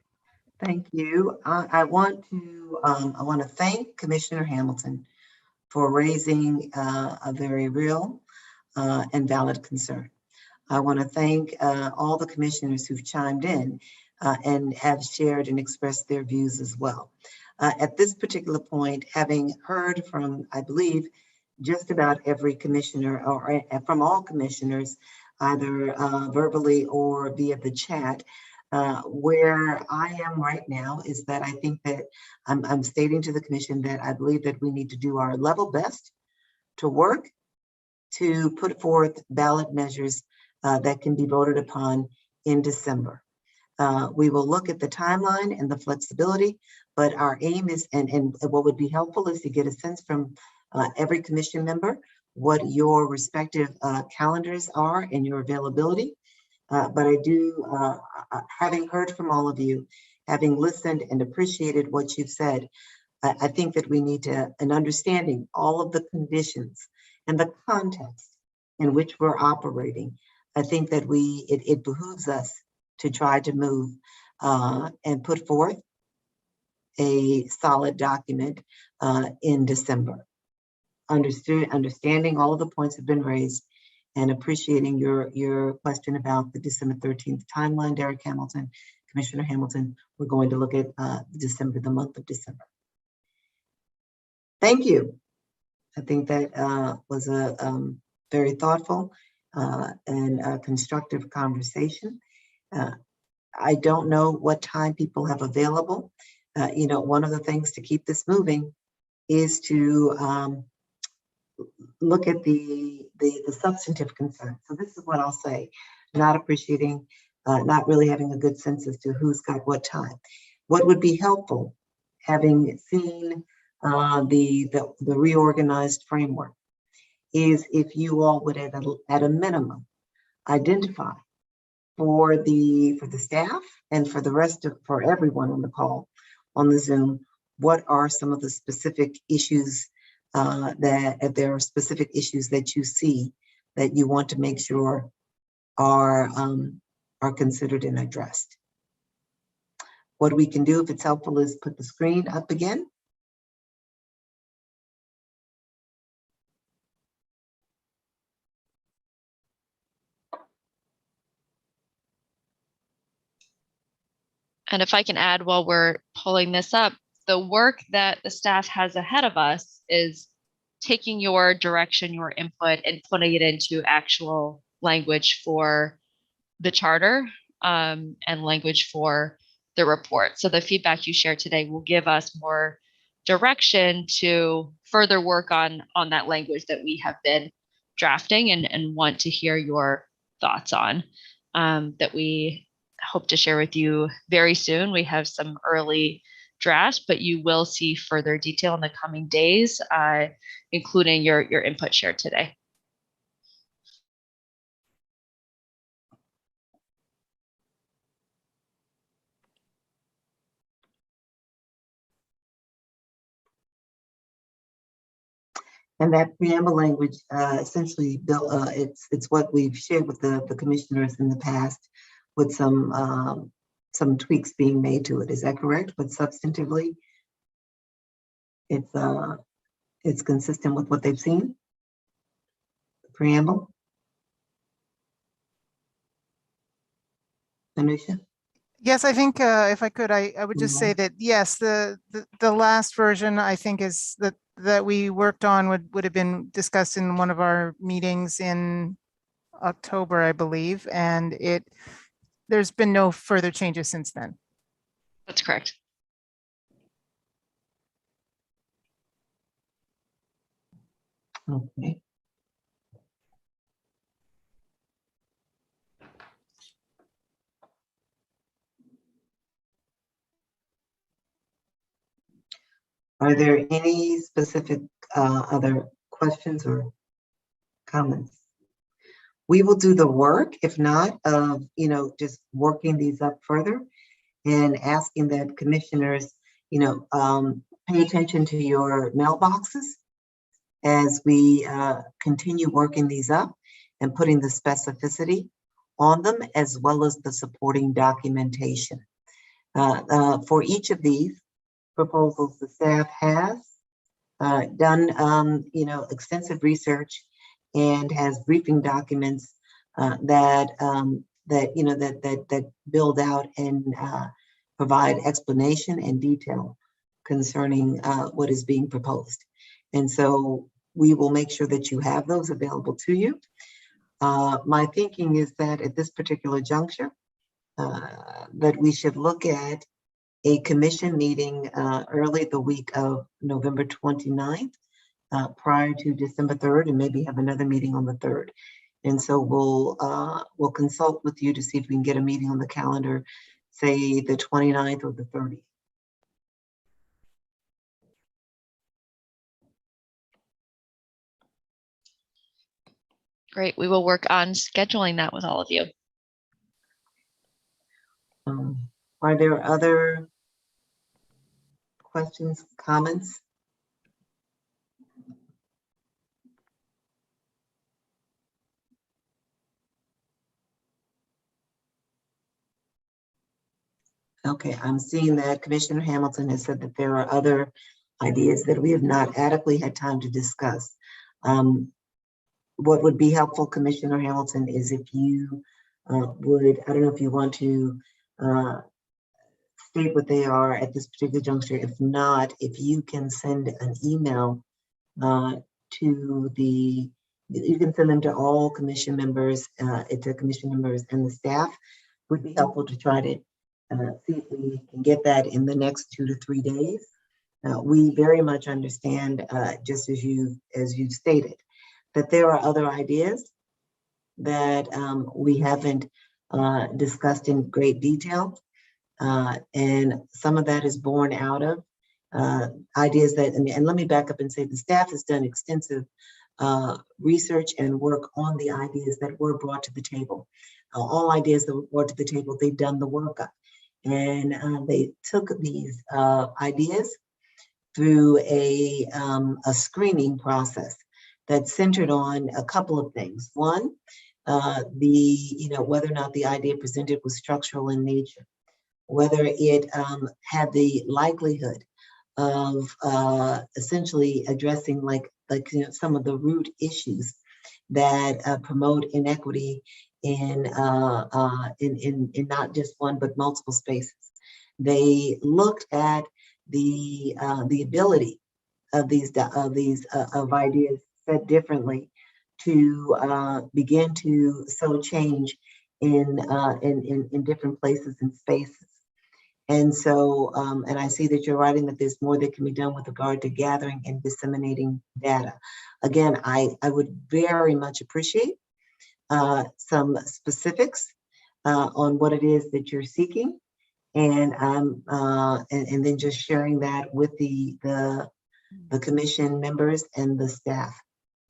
Thank you. I want to thank Commissioner Hamilton for raising a very real and valid concern. I want to thank all the commissioners who've chimed in and have shared and expressed their views as well. At this particular point, having heard from, I believe, just about every commissioner or from all commissioners, either verbally or via the chat, where I am right now is that I think that I'm stating to the commission that I believe that we need to do our level best to work to put forth ballot measures that can be voted upon in December. We will look at the timeline and the flexibility, but our aim is, and what would be helpful is to get a sense from every commission member what your respective calendars are and your availability. But I do, having heard from all of you, having listened and appreciated what you've said, I think that we need to, an understanding all of the conditions and the context in which we're operating. I think that it behooves us to try to move and put forth a solid document in December. Understanding all of the points have been raised and appreciating your question about the December 13th timeline, Derek Hamilton, Commissioner Hamilton. We're going to look at December, the month of December. Thank you. I think that was a very thoughtful and constructive conversation. I don't know what time people have available. One of the things to keep this moving is to look at the substantive concerns. So this is what I'll say, not appreciating, not really having a good sense as to who's got what time. What would be helpful, having seen the reorganized framework, is if you all would at a minimum identify for the staff and for the rest of, for everyone on the call on the Zoom, what are some of the specific issues that if there are specific issues that you see that you want to make sure are considered and addressed. What we can do, if it's helpful, is put the screen up again. And if I can add while we're pulling this up, the work that the staff has ahead of us is taking your direction, your input, and putting it into actual language for the charter and language for the report. So the feedback you shared today will give us more direction to further work on that language that we have been drafting and want to hear your thoughts on, that we hope to share with you very soon. We have some early drafts, but you will see further detail in the coming days, including your input shared today. And that preamble language essentially built, it's what we've shared with the commissioners in the past, with some tweaks being made to it. Is that correct? But substantively, it's consistent with what they've seen. The preamble. Anisha? Yes, I think if I could, I would just say that, yes, the last version I think is that we worked on would have been discussed in one of our meetings in October, I believe, and there's been no further changes since then. That's correct. Okay. Are there any specific other questions or comments? We will do the work, if not, just working these up further and asking that commissioners, pay attention to your mailboxes as we continue working these up and putting the specificity on them, as well as the supporting documentation. For each of these proposals, the staff has done, extensive research and has briefing documents that build out and provide explanation and detail concerning what is being proposed. And so we will make sure that you have those available to you. My thinking is that at this particular juncture, that we should look at a commission meeting early the week of November 29th, prior to December 3rd, and maybe have another meeting on the 3rd. And so we'll consult with you to see if we can get a meeting on the calendar, say the 29th or the 30th. Great. We will work on scheduling that with all of you. Are there other questions, comments? Okay, I'm seeing that Commissioner Hamilton has said that there are other ideas that we have not adequately had time to discuss. What would be helpful, Commissioner Hamilton, is if you would, I don't know if you want to state what they are at this particular juncture. If not, if you can send an email to the, you can send them to all commission members, to commission members and the staff. Would be helpful to try to see if we can get that in the next 2 to 3 days. We very much understand, just as you stated, that there are other ideas that we haven't discussed in great detail. And some of that is born out of ideas that, and let me back up and say the staff has done extensive research and work on the ideas that were brought to the table. All ideas that were brought to the table, they've done the work up. And they took these ideas through a screening process that centered on a couple of things. One, whether or not the idea presented was structural in nature, whether it had the likelihood of essentially addressing some of the root issues that promote inequity in not just one but multiple spaces. They looked at the ability of these ideas said differently to begin to sow change in different places and spaces. And so, and I see that you're writing that there's more that can be done with regard to gathering and disseminating data. Again, I would very much appreciate some specifics on what it is that you're seeking, and then just sharing that with the commission members and the staff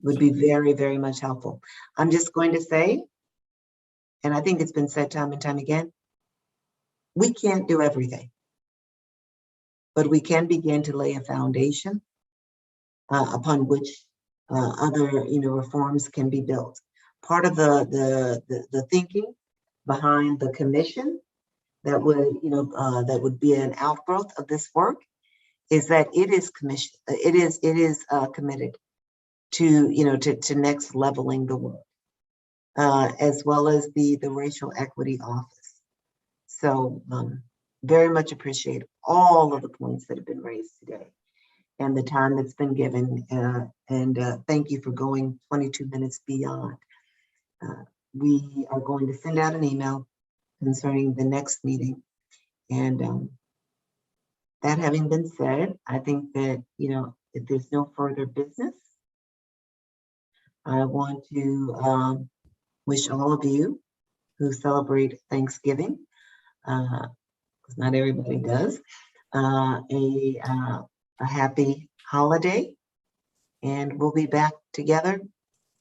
would be very, very much helpful. I'm just going to say, and I think it's been said time and time again, we can't do everything, but we can begin to lay a foundation upon which other reforms can be built. Part of the thinking behind the commission that would be an outgrowth of this work is that it is committed to next leveling the work, as well as the racial equity office. So very much appreciate all of the points that have been raised today and the time that's been given. And thank you for going 22 minutes beyond. We are going to send out an email concerning the next meeting. And that having been said, I think that, if there's no further business, I want to wish all of you who celebrate Thanksgiving, because not everybody does, a happy holiday. And we'll be back together,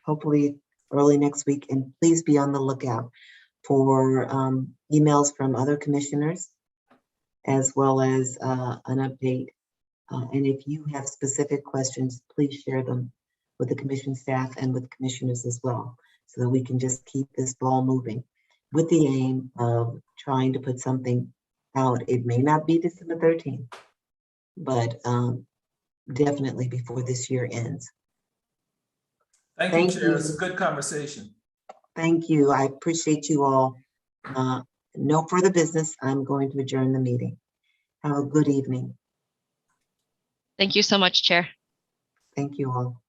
hopefully early next week. And please be on the lookout for emails from other commissioners, as well as an update. And if you have specific questions, please share them with the commission staff and with commissioners as well, so that we can just keep this ball moving with the aim of trying to put something out. It may not be December 13th, but definitely before this year ends. Thank you, Chair. It's a good conversation. Thank you. I appreciate you all. No further business. I'm going to adjourn the meeting. Have a good evening. Thank you so much, Chair. Thank you all.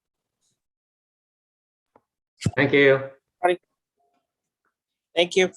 Thank you. Thank you.